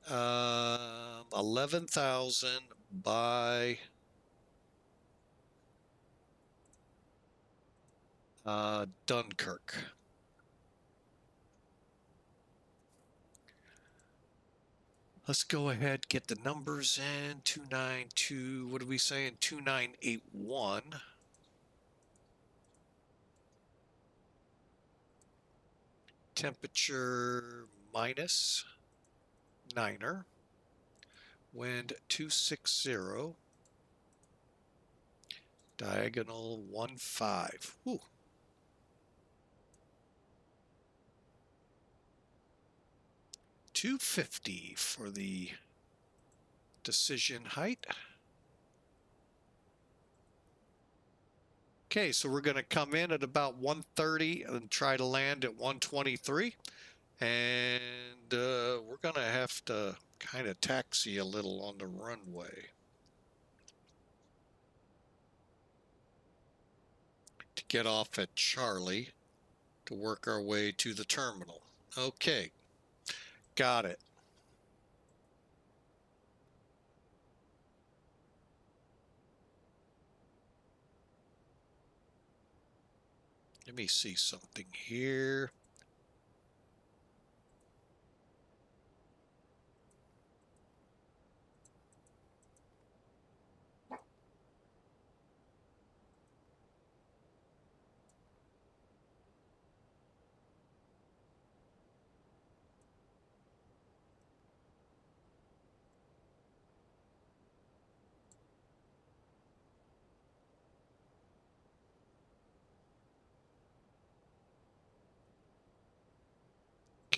11,000 by Dunkirk. Let's go ahead, get the numbers in. 292, what are we saying? 2981. Temperature minus 9er. Wind 260. Diagonal 15. Whew. $250 for the decision height. Okay, so we're going to come in at about 130 and try to land at 123. And we're going to have to kind of taxi a little on the runway to get off at Charlie to work our way to the terminal. Okay, got it. Let me see something here.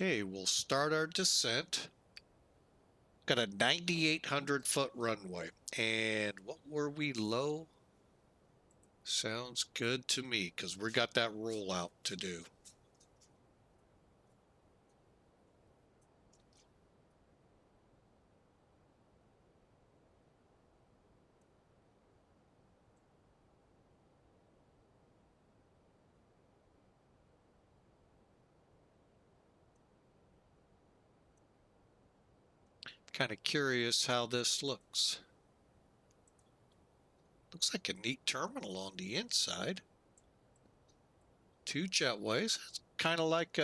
Okay, we'll start our descent. Got a 9,800-foot runway. And what were we low? Sounds good to me, because we got that rollout to do. Kind of curious how this looks. Looks like a neat terminal on the inside. 2 jetways. It's kind of like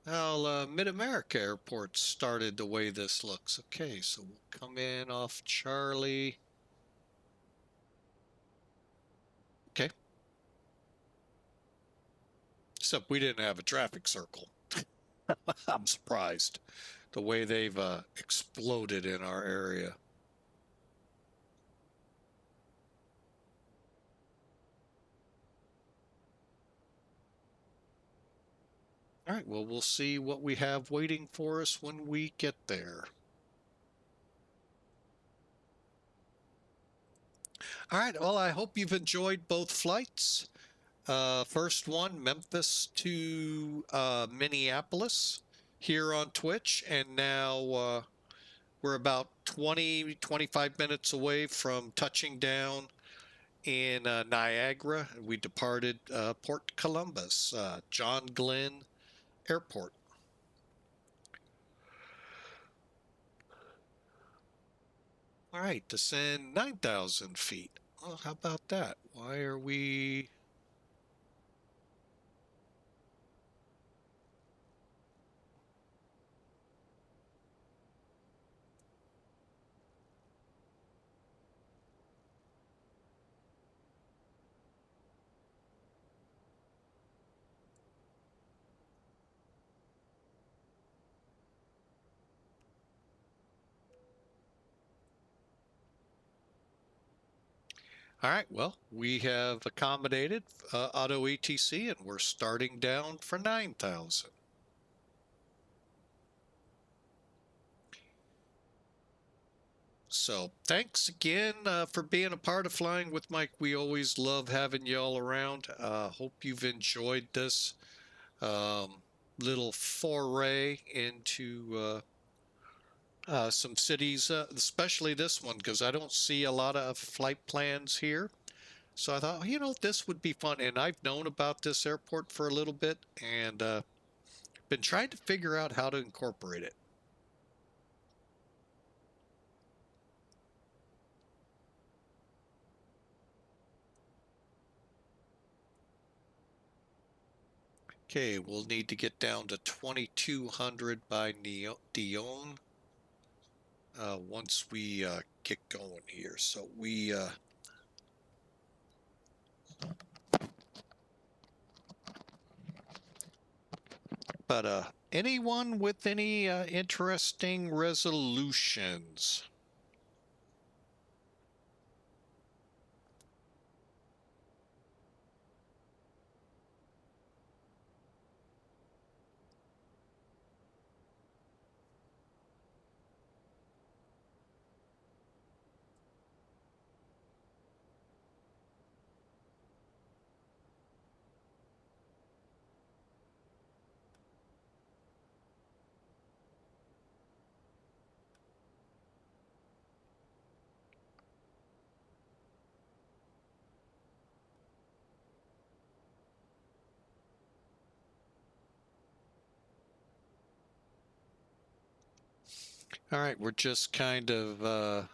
how Mid-America airports started the way this looks. Okay, so we'll come in off Charlie. Okay. Except we didn't have a traffic circle. I'm surprised the way they've exploded in our area. All right, well, we'll see what we have waiting for us when we get there. All right, well, I hope you've enjoyed both flights. First one, Memphis to Minneapolis here on Twitch. And now we're about 25 minutes away from touching down in Niagara. We departed Port Columbus, John Glenn Airport. All right, descend 9,000 feet. Well, how about that? Why are we... All right, well, we have accommodated auto ETC and we're starting down for 9,000. So thanks again for being a part of Flying with Mike. We always love having y'all around. Hope you've enjoyed this little foray into some cities, especially this one, because I don't see a lot of flight plans here. So I thought, you know, this would be fun. And I've known about this airport for a little bit and been trying to figure out how to incorporate it. Okay, we'll need to get down to 2,200 by Dion once we get going here. So we... But anyone with any interesting resolutions? All right, we're just kind of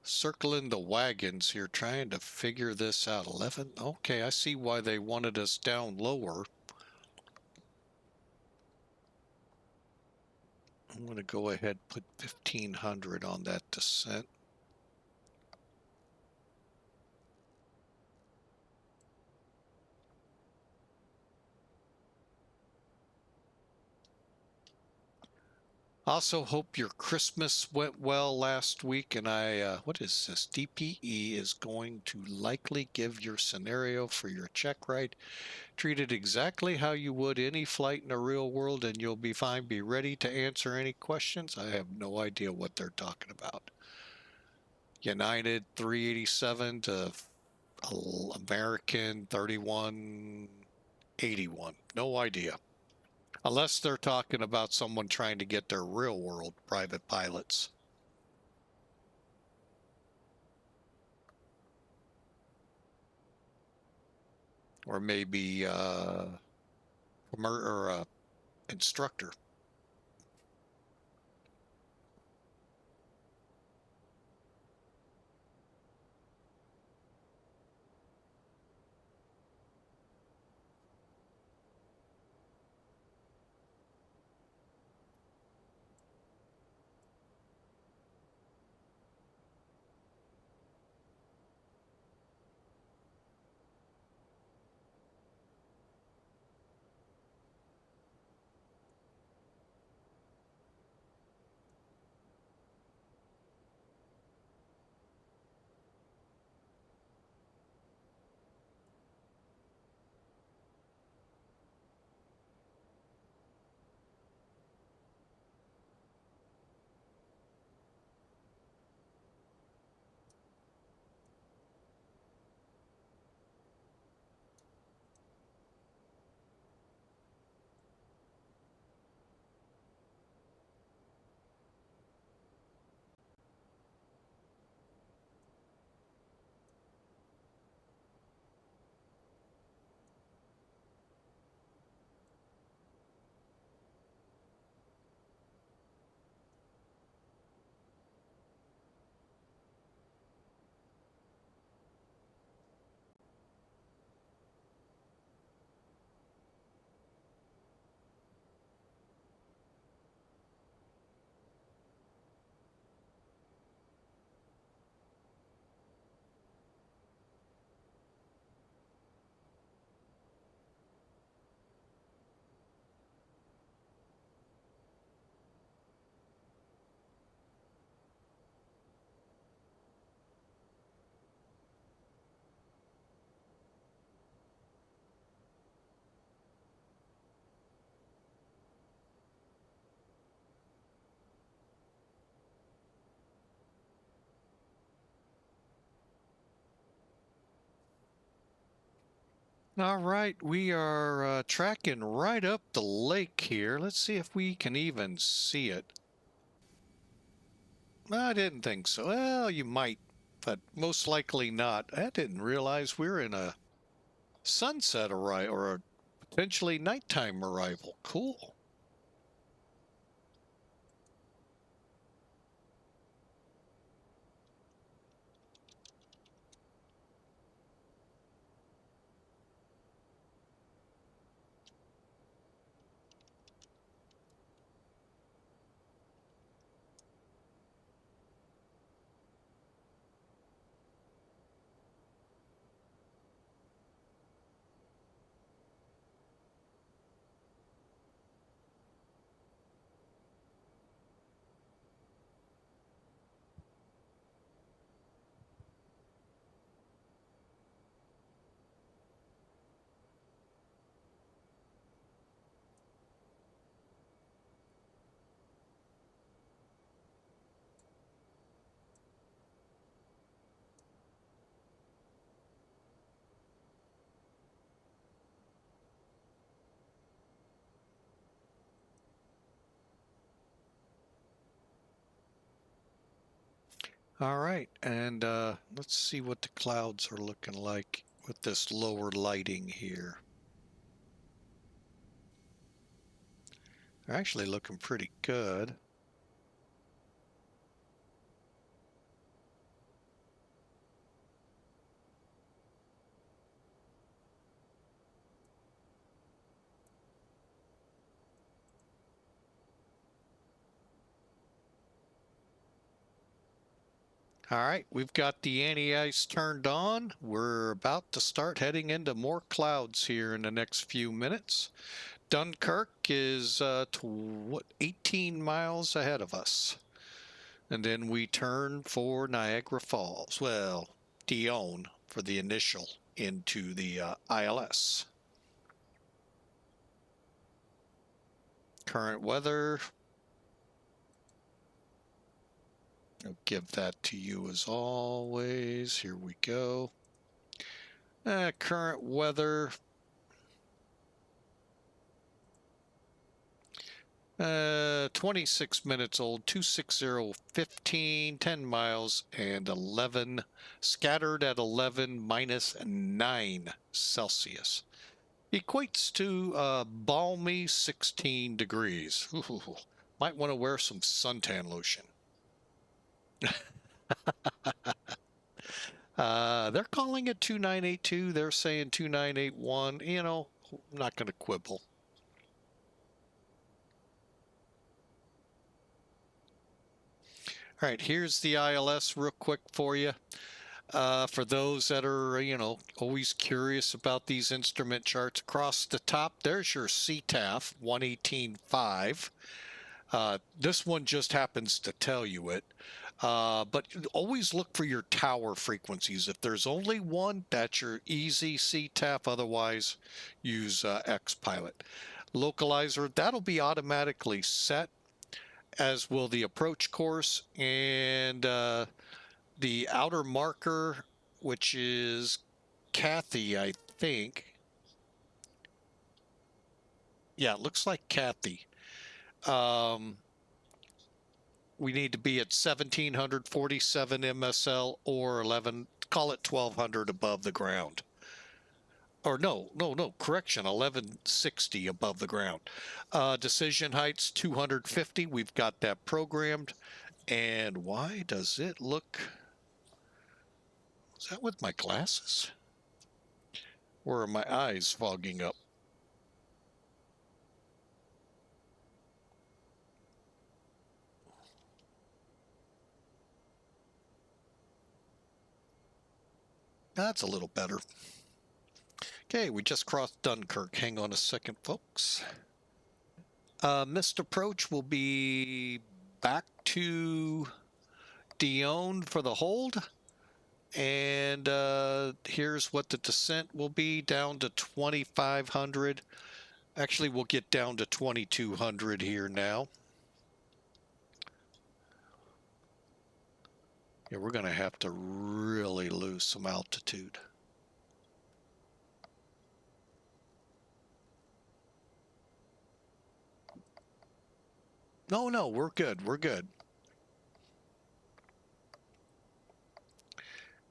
circling the wagons here, trying to figure this out. 11. Okay, I see why they wanted us down lower. I'm going to go ahead and put 1500 on that descent. Also hope your Christmas went well last week, and what is this? DPE is going to likely give your scenario for your check ride. Treat it exactly how you would any flight in the real world, and you'll be fine. Be ready to answer any questions. I have no idea what they're talking about. United 387 to American 3181. No idea. Unless they're talking about someone trying to get their real world private pilots. Or maybe instructor. All right, we are tracking right up the lake here. Let's see if we can even see it. I didn't think so. Well, you might, but most likely not. I didn't realize we're in a sunset arrival or a potentially nighttime arrival. Cool. All right, and let's see what the clouds are looking like with this lower lighting here. They're actually looking pretty good. All right, we've got the anti-ice turned on. We're about to start heading into more clouds here in the next few minutes. Dunkirk is 18 miles ahead of us. And then we turn for Niagara Falls. Well, Dion for the initial into the ILS. Current weather. I'll give that to you as always. Here we go. Current weather. 26 minutes old, 26015, 10 miles and 11, scattered at 11 minus 9 Celsius. Equates to balmy 16 degrees. Ooh, might want to wear some suntan lotion. They're calling it 2982. They're saying 2981. You know, I'm not going to quibble. All right, here's the ILS real quick for you. For those that are, you know, always curious about these instrument charts, across the top, there's your CTAF 118.5. This one just happens to tell you it. But always look for your tower frequencies. If there's only one, that's your easy CTAF. Otherwise, use XPilot. Localizer, that'll be automatically set, as will the approach course, and the outer marker, which is Kathy, I think. Yeah, it looks like Kathy. We need to be at 1747 MSL or 11, call it 1200 above the ground. Or no, correction, 1160 above the ground. Decision heights 250. We've got that programmed. And why does it look... Is that with my glasses? Or are my eyes fogging up? That's a little better. Okay, we just crossed Dunkirk. Hang on a second, folks. Missed approach will be back to Dion for the hold. And here's what the descent will be, down to 2,500. Actually, we'll get down to 2,200 here now. Yeah, we're going to have to really lose some altitude. No, we're good. We're good.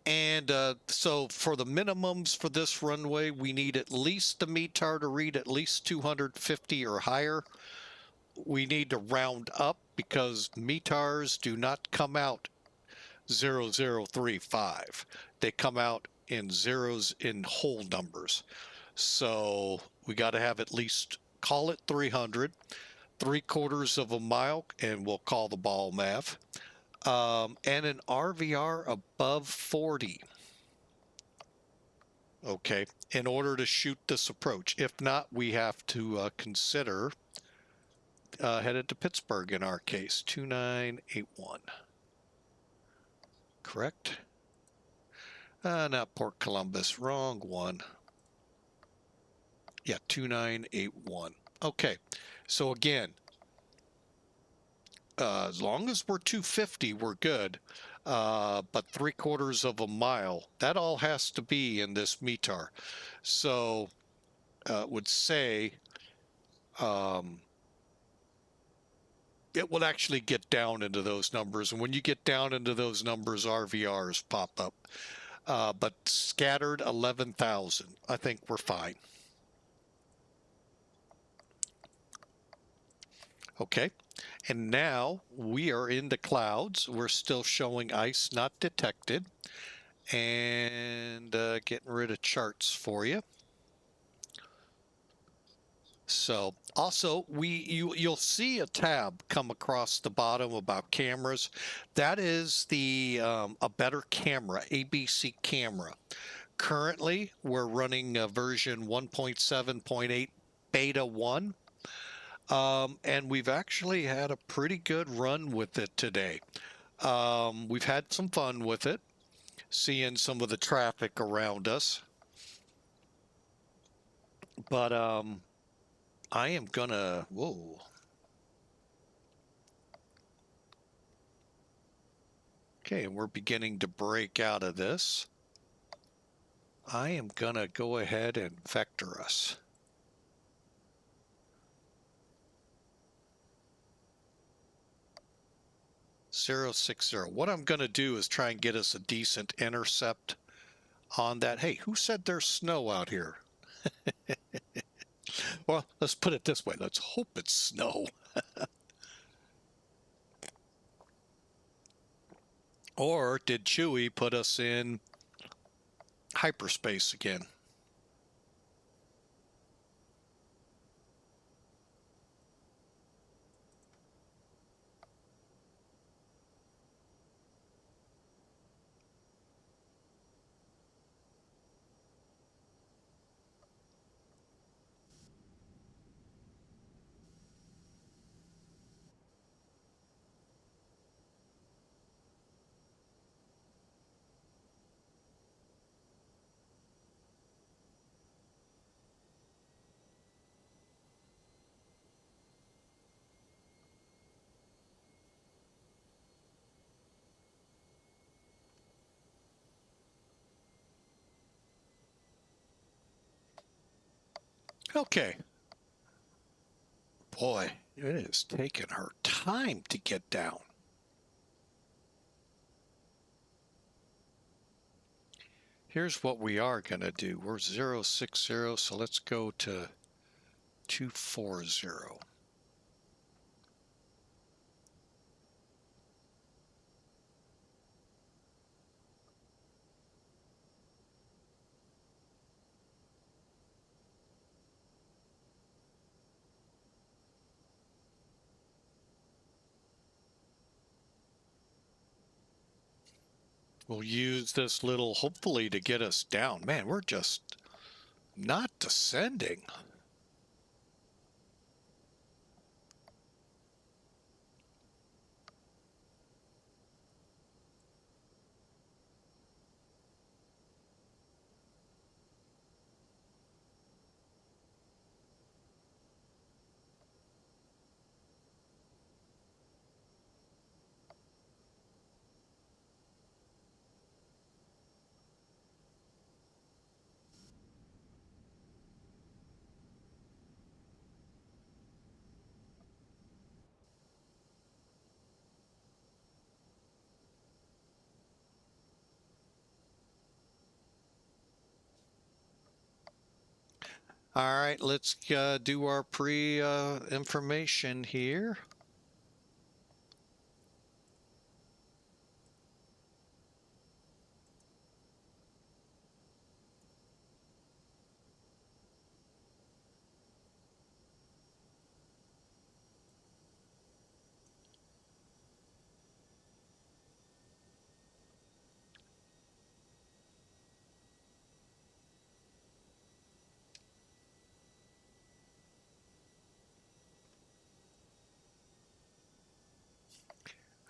And so for the minimums for this runway, we need at least the METAR to read at least 250 or higher. We need to round up because METARs do not come out 0035. They come out in zeros in whole numbers. So we got to have at least, call it 300, 3/4 of a mile, and we'll call the ball math. And an RVR above 40. Okay, in order to shoot this approach. If not, we have to consider headed to Pittsburgh in our case, 2981. Correct? Not Port Columbus, wrong one. Yeah, 2981. Okay, so again, as long as we're 250, we're good. But 3/4 of a mile, that all has to be in this METAR. So would say it will actually get down into those numbers. And when you get down into those numbers, RVRs pop up. But scattered 11,000. I think we're fine. Okay. And now we are in the clouds. We're still showing ice not detected. And getting rid of charts for you. So also you'll see a tab come across the bottom about cameras. That is the a better camera, ABC camera. Currently, we're running version 1.7.8 beta 1. And we've actually had a pretty good run with it today. We've had some fun with it, seeing some of the traffic around us. But I am gonna, whoa. Okay, we're beginning to break out of this. I am gonna go ahead and vector us. .060. What I'm gonna do is try and get us a decent intercept on that. Hey, who said there's snow out here? Well, let's put it this way. Let's hope it's snow. Or did Chewie put us in hyperspace again? Okay. Boy, it is taking her time to get down. Here's what we are going to do. We're 060, so let's go to 240. We'll use this little, hopefully, to get us down. Man, we're just not descending. All right, let's do our pre-information here.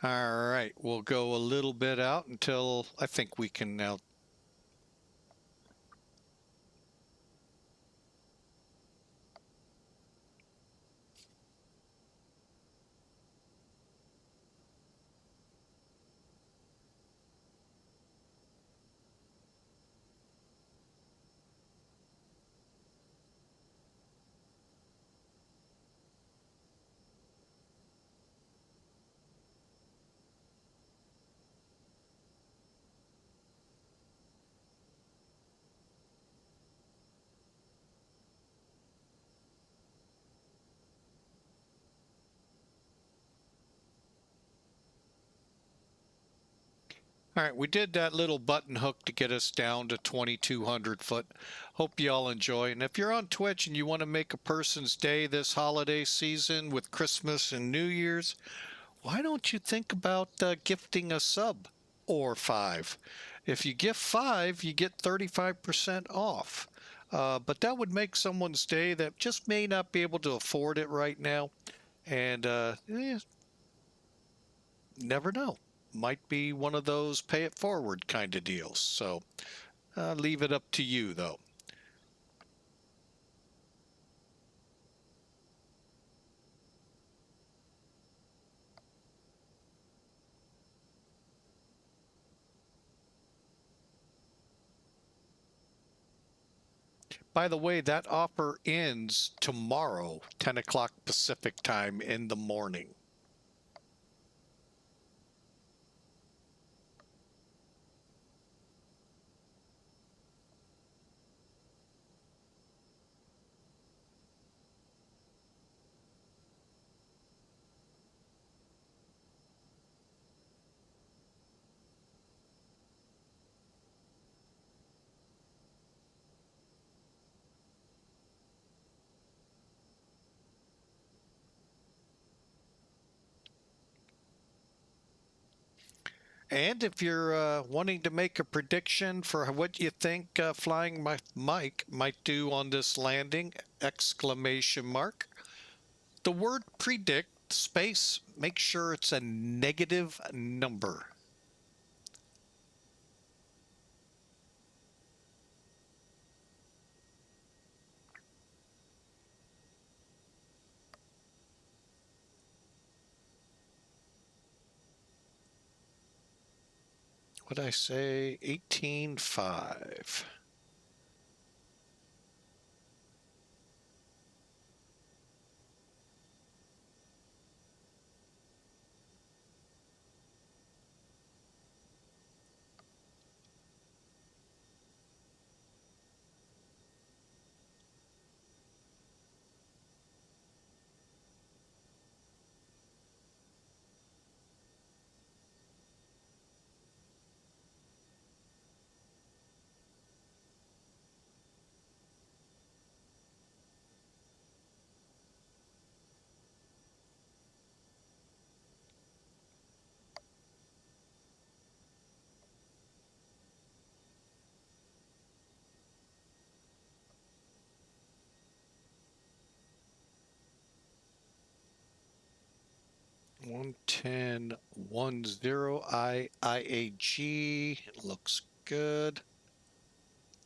All right, we'll go a little bit out until I think we can now. All right, we did that little button hook to get us down to 2,200 foot. Hope you all enjoy. And if you're on Twitch and you want to make a person's day this holiday season with Christmas and New Year's, why don't you think about gifting a sub or 5? If you gift 5, you get 35% off. But that would make someone's day that just may not be able to afford it right now. And never know. Might be one of those pay it forward kind of deals. So leave it up to you, though. By the way, that offer ends tomorrow, 10 o'clock Pacific time in the morning. And if you're wanting to make a prediction for what you think Flying Mike might do on this landing, exclamation mark, the word predict, space, make sure it's a negative number. What'd I say? 18.5. One 110 IAG looks good.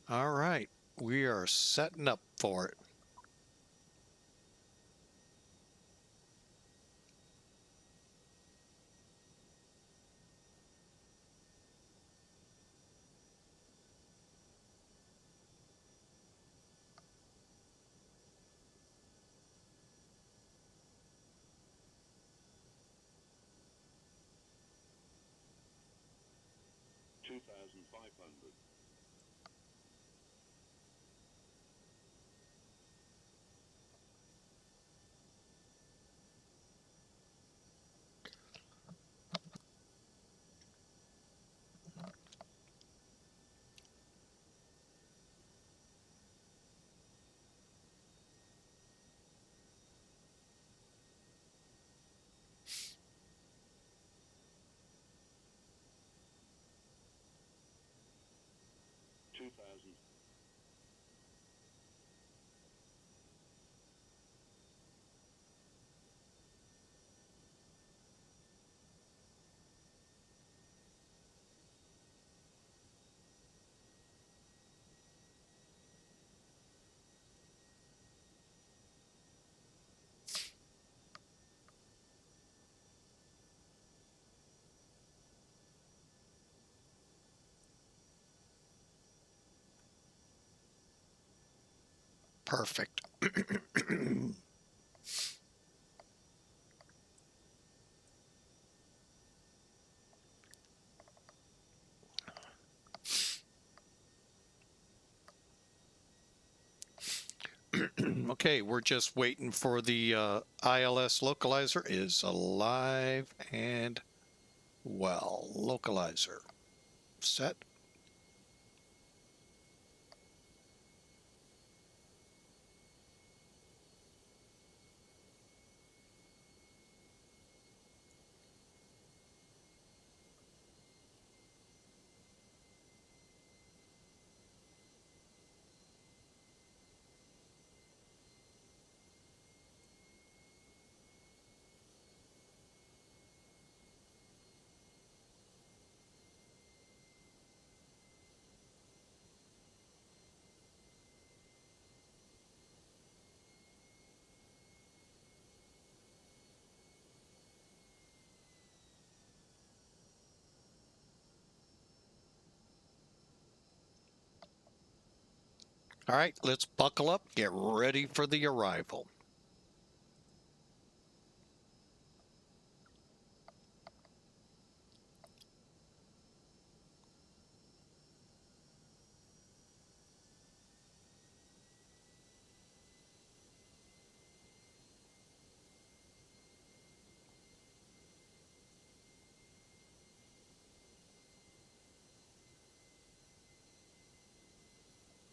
All right, we are setting up for it. Perfect. Okay, we're just waiting for the ILS localizer is alive and well. Localizer. set. All right, let's buckle up, get ready for the arrival.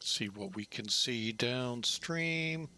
See what we can see downstream.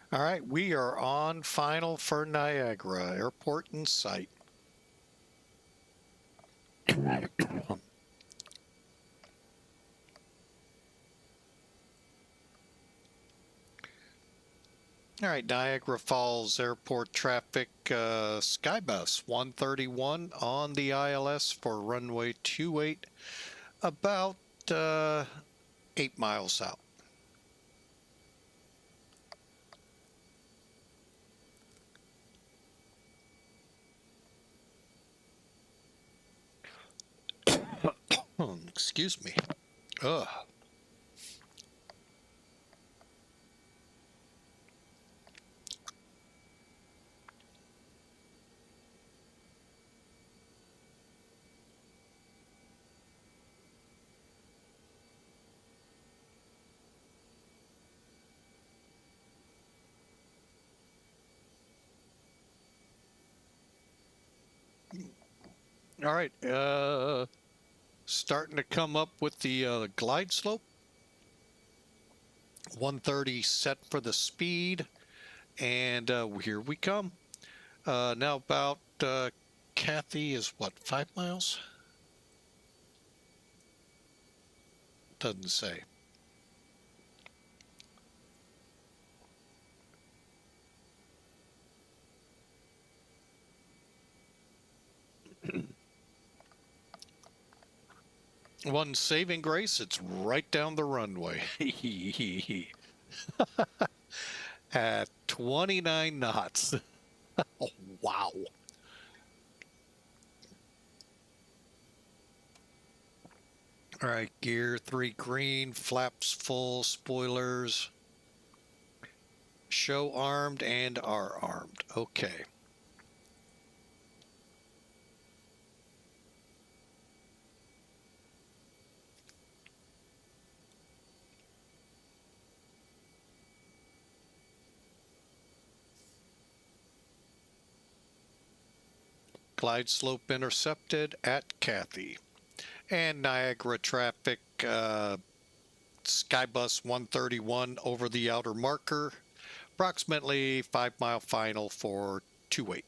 All right, we are on final for Niagara, airport in sight. All right, Niagara Falls Airport traffic, Skybus 131 on the ILS for runway 28, about 8 miles out. Excuse me. Ugh. All right, starting to come up with the glide slope. 130 set for the speed, and here we come. Now about Kathy is what, 5 miles? Doesn't say. One saving grace, it's right down the runway. At 29 knots. Oh, wow. All right, gear 3 green, flaps full, spoilers. Show armed and are armed. Okay. Glide slope intercepted at Kathy. And Niagara traffic, Skybus 131 over the outer marker. Approximately 5-mile final for 28.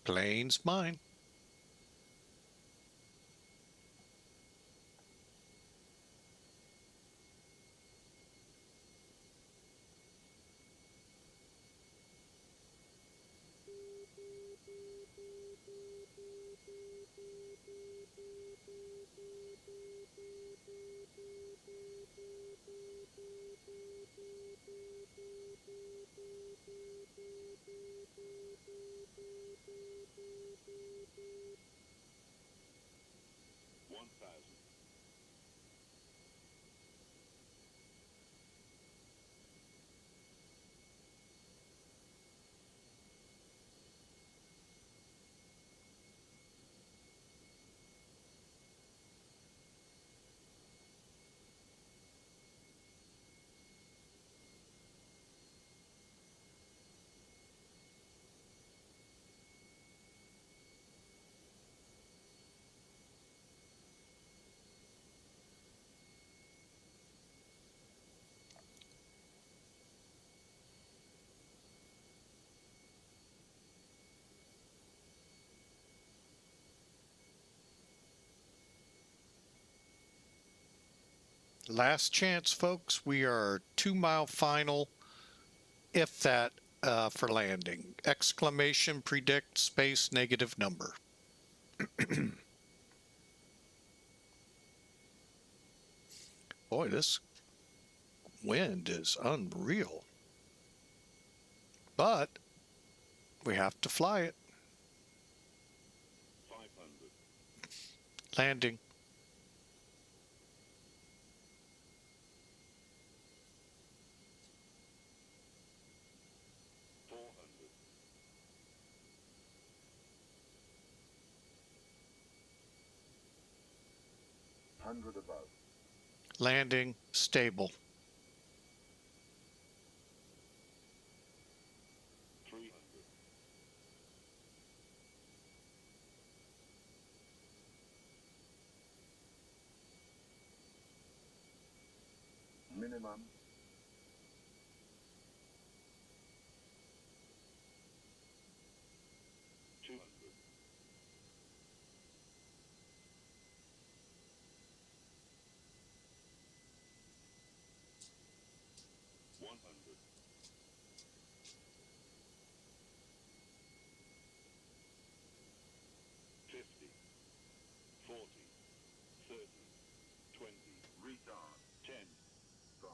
Plane's mine. Last chance, folks. We are 2-mile final, if that, for landing. Exclamation predict space negative number. Boy, this wind is unreal. But we have to fly it. 500. Landing. 400. 100 above. Landing. Stable. 300. Minimum. 200. 100. 50. 40. 30. 20. Retard. 10. 5.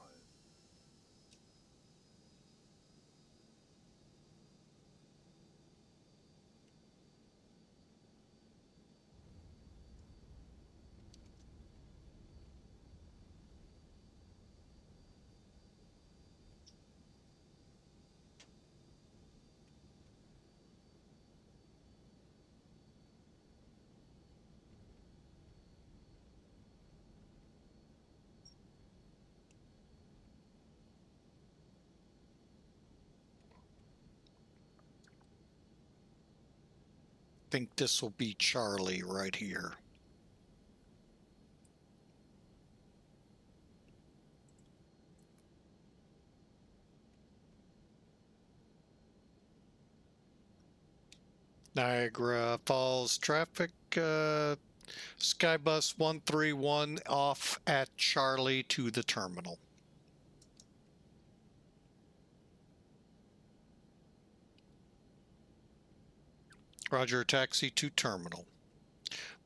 think this will be Charlie right here. Niagara Falls traffic, Skybus 131 off at Charlie to the terminal. Roger, taxi to terminal.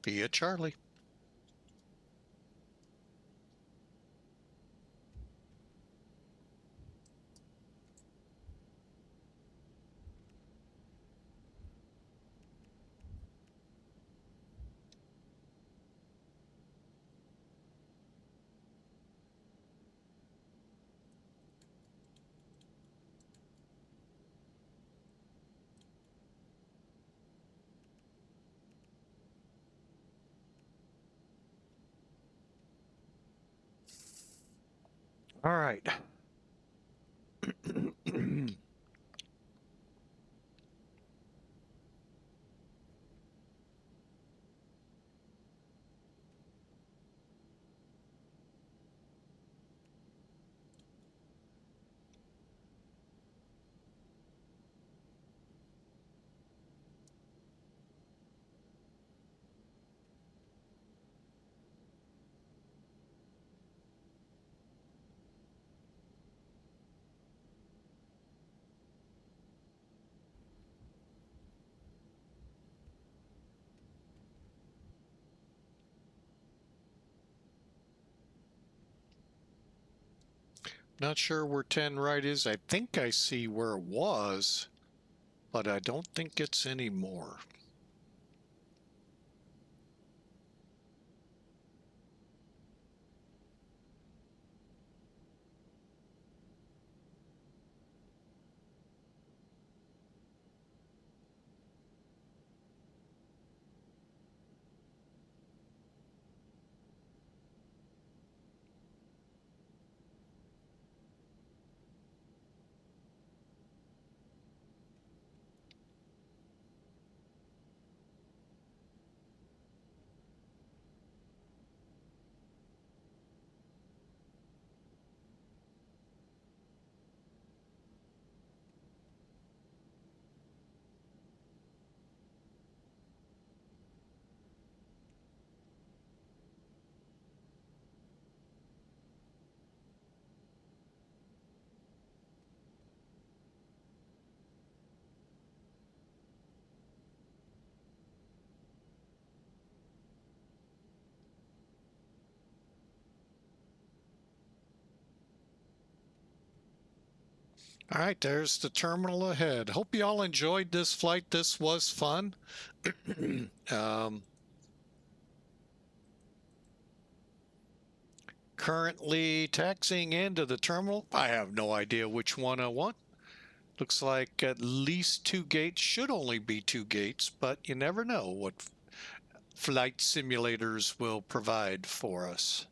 Via Charlie. All right. Not sure where 10 right is. I think I see where it was, but I don't think it's anymore. All right, there's the terminal ahead. Hope you all enjoyed this flight. This was fun. Currently taxiing into the terminal. I have no idea which one I want. Looks like at least 2 gates. Should only be 2 gates, but you never know what flight simulators will provide for us.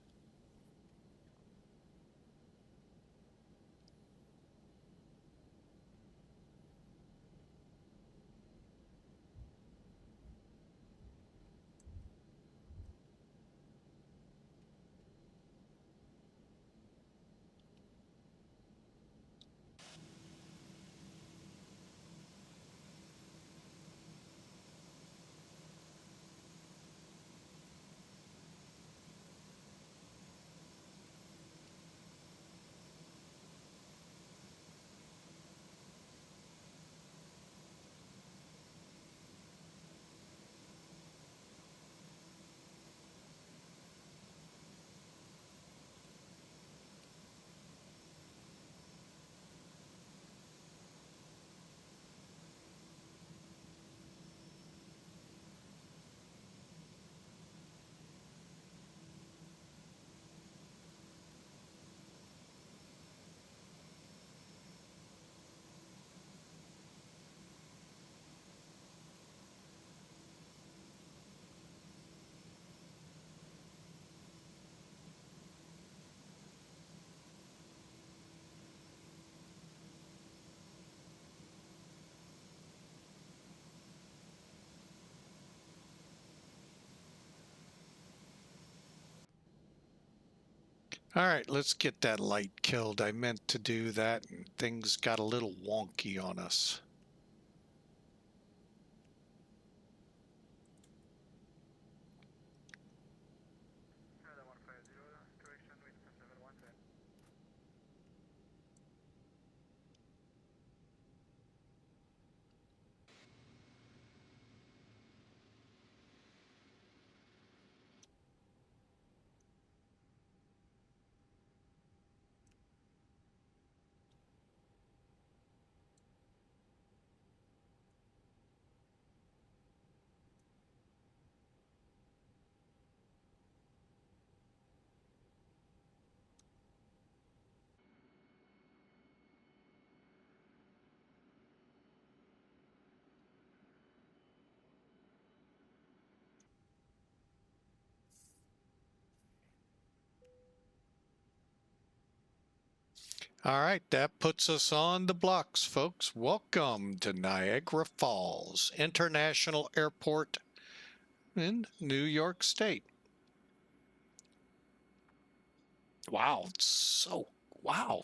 All right, let's get that light killed. I meant to do that, and things got a little wonky on us. All right, that puts us on the blocks, folks. Welcome to Niagara Falls International Airport in New York State. Wow, wow.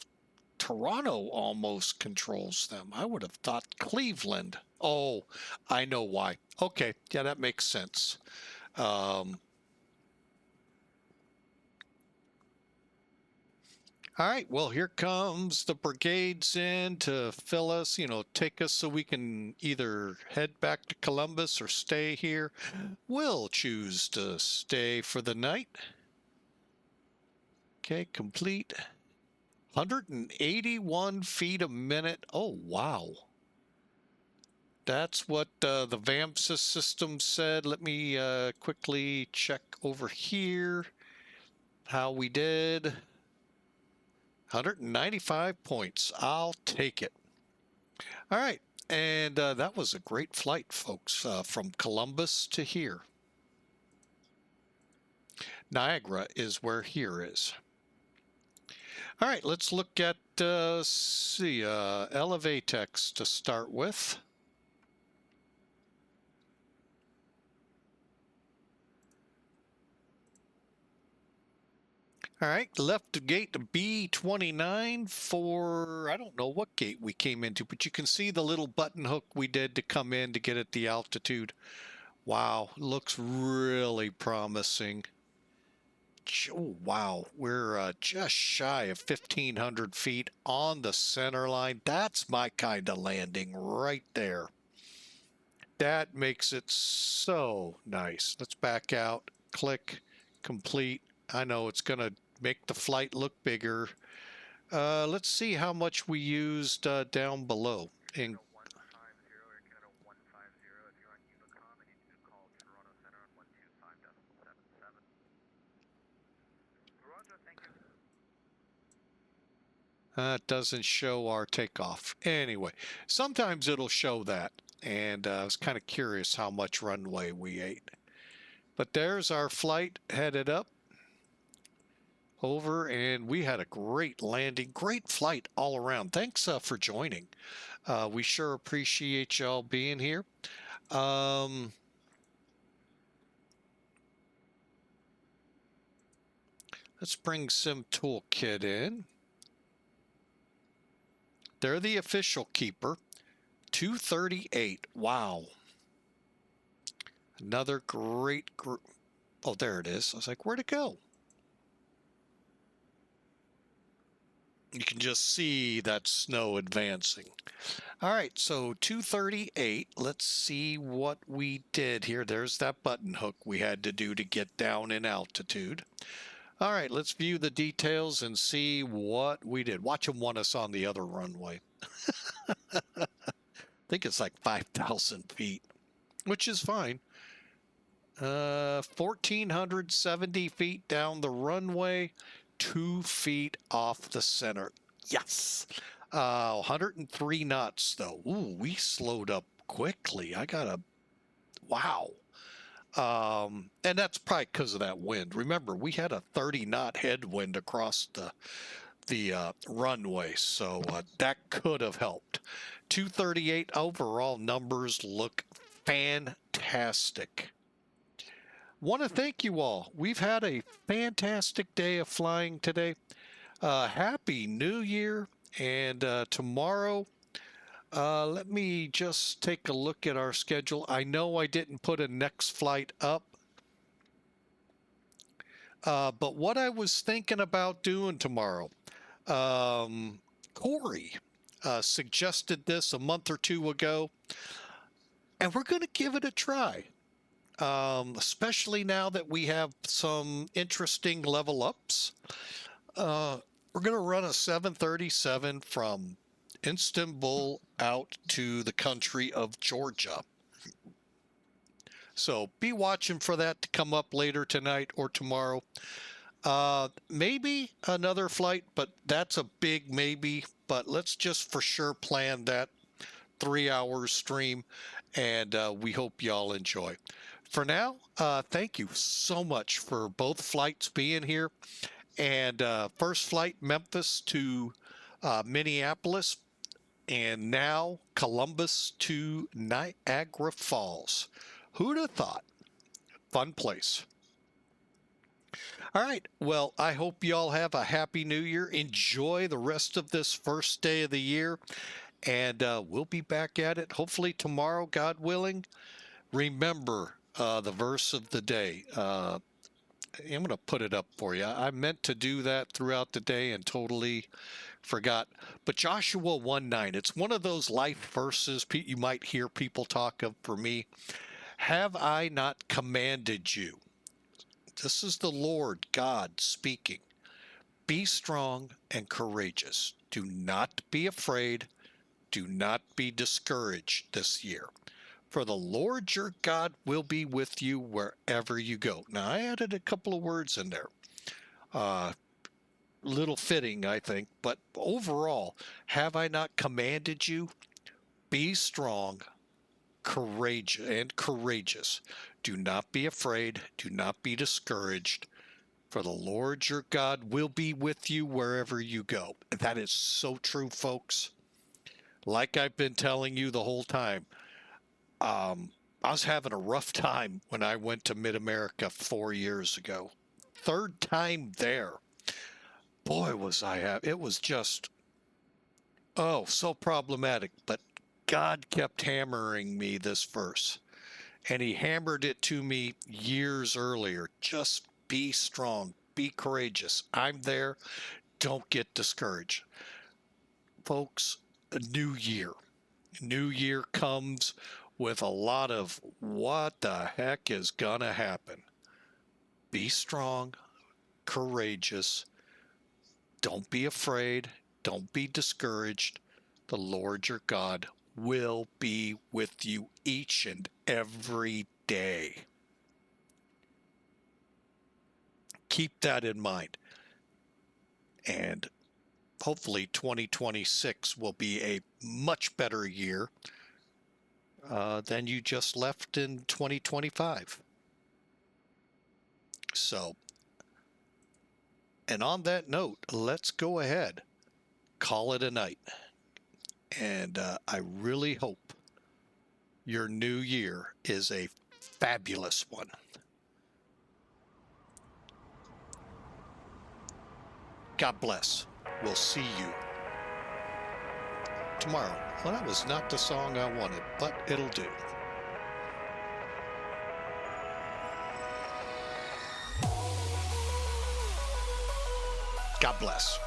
Toronto almost controls them. I would have thought Cleveland. Oh, I know why. Okay, yeah, that makes sense. All right, well, here comes the brigades in to fill us, take us so we can either head back to Columbus or stay here. We'll choose to stay for the night. Okay, complete. 181 feet a minute. Oh, wow. That's what the VAMSIS system said. Let me quickly check over here how we did. 195 points. I'll take it. All right. And that was a great flight, folks, from Columbus to here. Niagara is where here is. All right, let's look at, Elevatex to start with. All right, left gate B29 for, I don't know what gate we came into, but you can see the little button hook we did to come in to get at the altitude. Wow, looks really promising. Oh, wow, we're just shy of 1,500 feet on the center line. That's my kind of landing right there. That makes it so nice. Let's back out, click, complete. I know it's going to make the flight look bigger. Let's see how much we used down below. In it doesn't show our takeoff. Anyway, sometimes it'll show that. And I was kind of curious how much runway we ate. But there's our flight headed up over, and we had a great landing, great flight all around. Thanks for joining. We sure appreciate y'all being here. Let's bring Sim Toolkit in. They're the official keeper. 238. Wow. Another great group. Oh, there it is. I was like, where'd it go? You can just see that snow advancing. All right, so 238. Let's see what we did here. There's that button hook we had to do to get down in altitude. All right, let's view the details and see what we did. Watch them want us on the other runway. I think it's like 5,000 feet, which is fine. 1,470 feet down the runway, 2 feet off the center. Yes. 103 knots, though. Ooh, we slowed up quickly. Wow. And that's probably because of that wind. Remember, we had a 30-knot headwind across the runway, so that could have helped. 238 overall numbers look fantastic. Want to thank you all. We've had a fantastic day of flying today. Happy New Year. And tomorrow, let me just take a look at our schedule. I know I didn't put a next flight up. But what I was thinking about doing tomorrow, Corey suggested this a month or two ago, and we're going to give it a try. Especially now that we have some interesting level ups. We're going to run a 737 from Istanbul out to the country of Georgia. So be watching for that to come up later tonight or tomorrow. Maybe another flight, but that's a big maybe. But let's just for sure plan that 3-hour stream, and we hope y'all enjoy. For now, thank you so much for both flights being here. And first flight Memphis to Minneapolis, and now Columbus to Niagara Falls. Who'd have thought? Fun place. All right. Well, I hope y'all have a happy new year. Enjoy the rest of this first day of the year. And we'll be back at it hopefully tomorrow, God willing. Remember the verse of the day. I'm going to put it up for you. I meant to do that throughout the day and totally forgot. But Joshua 1:9, it's one of those life verses you might hear people talk of for me. Have I not commanded you? This is the Lord God speaking. Be strong and courageous. Do not be afraid. Do not be discouraged this year. For the Lord your God will be with you wherever you go. Now, I added a couple of words in there. Little fitting, I think. But overall, have I not commanded you? Be strong, courageous. Do not be afraid. Do not be discouraged. For the Lord your God will be with you wherever you go. That is so true, folks. Like I've been telling you the whole time. I was having a rough time when I went to Mid-America 4 years ago. Third time there. Boy, was I happy. It was just, so problematic. But God kept hammering me this verse. And he hammered it to me years earlier. Just be strong. Be courageous. I'm there. Don't get discouraged. Folks, a new year. New year comes with a lot of what the heck is gonna happen. Be strong, courageous. Don't be afraid. Don't be discouraged. The Lord your God will be with you each and every day. Keep that in mind. And hopefully 2026 will be a much better year than you just left in 2025. So, and on that note, let's go ahead, call it a night. And I really hope your new year is a fabulous one. God bless. We'll see you tomorrow. Well, that was not the song I wanted, but it'll do. God bless.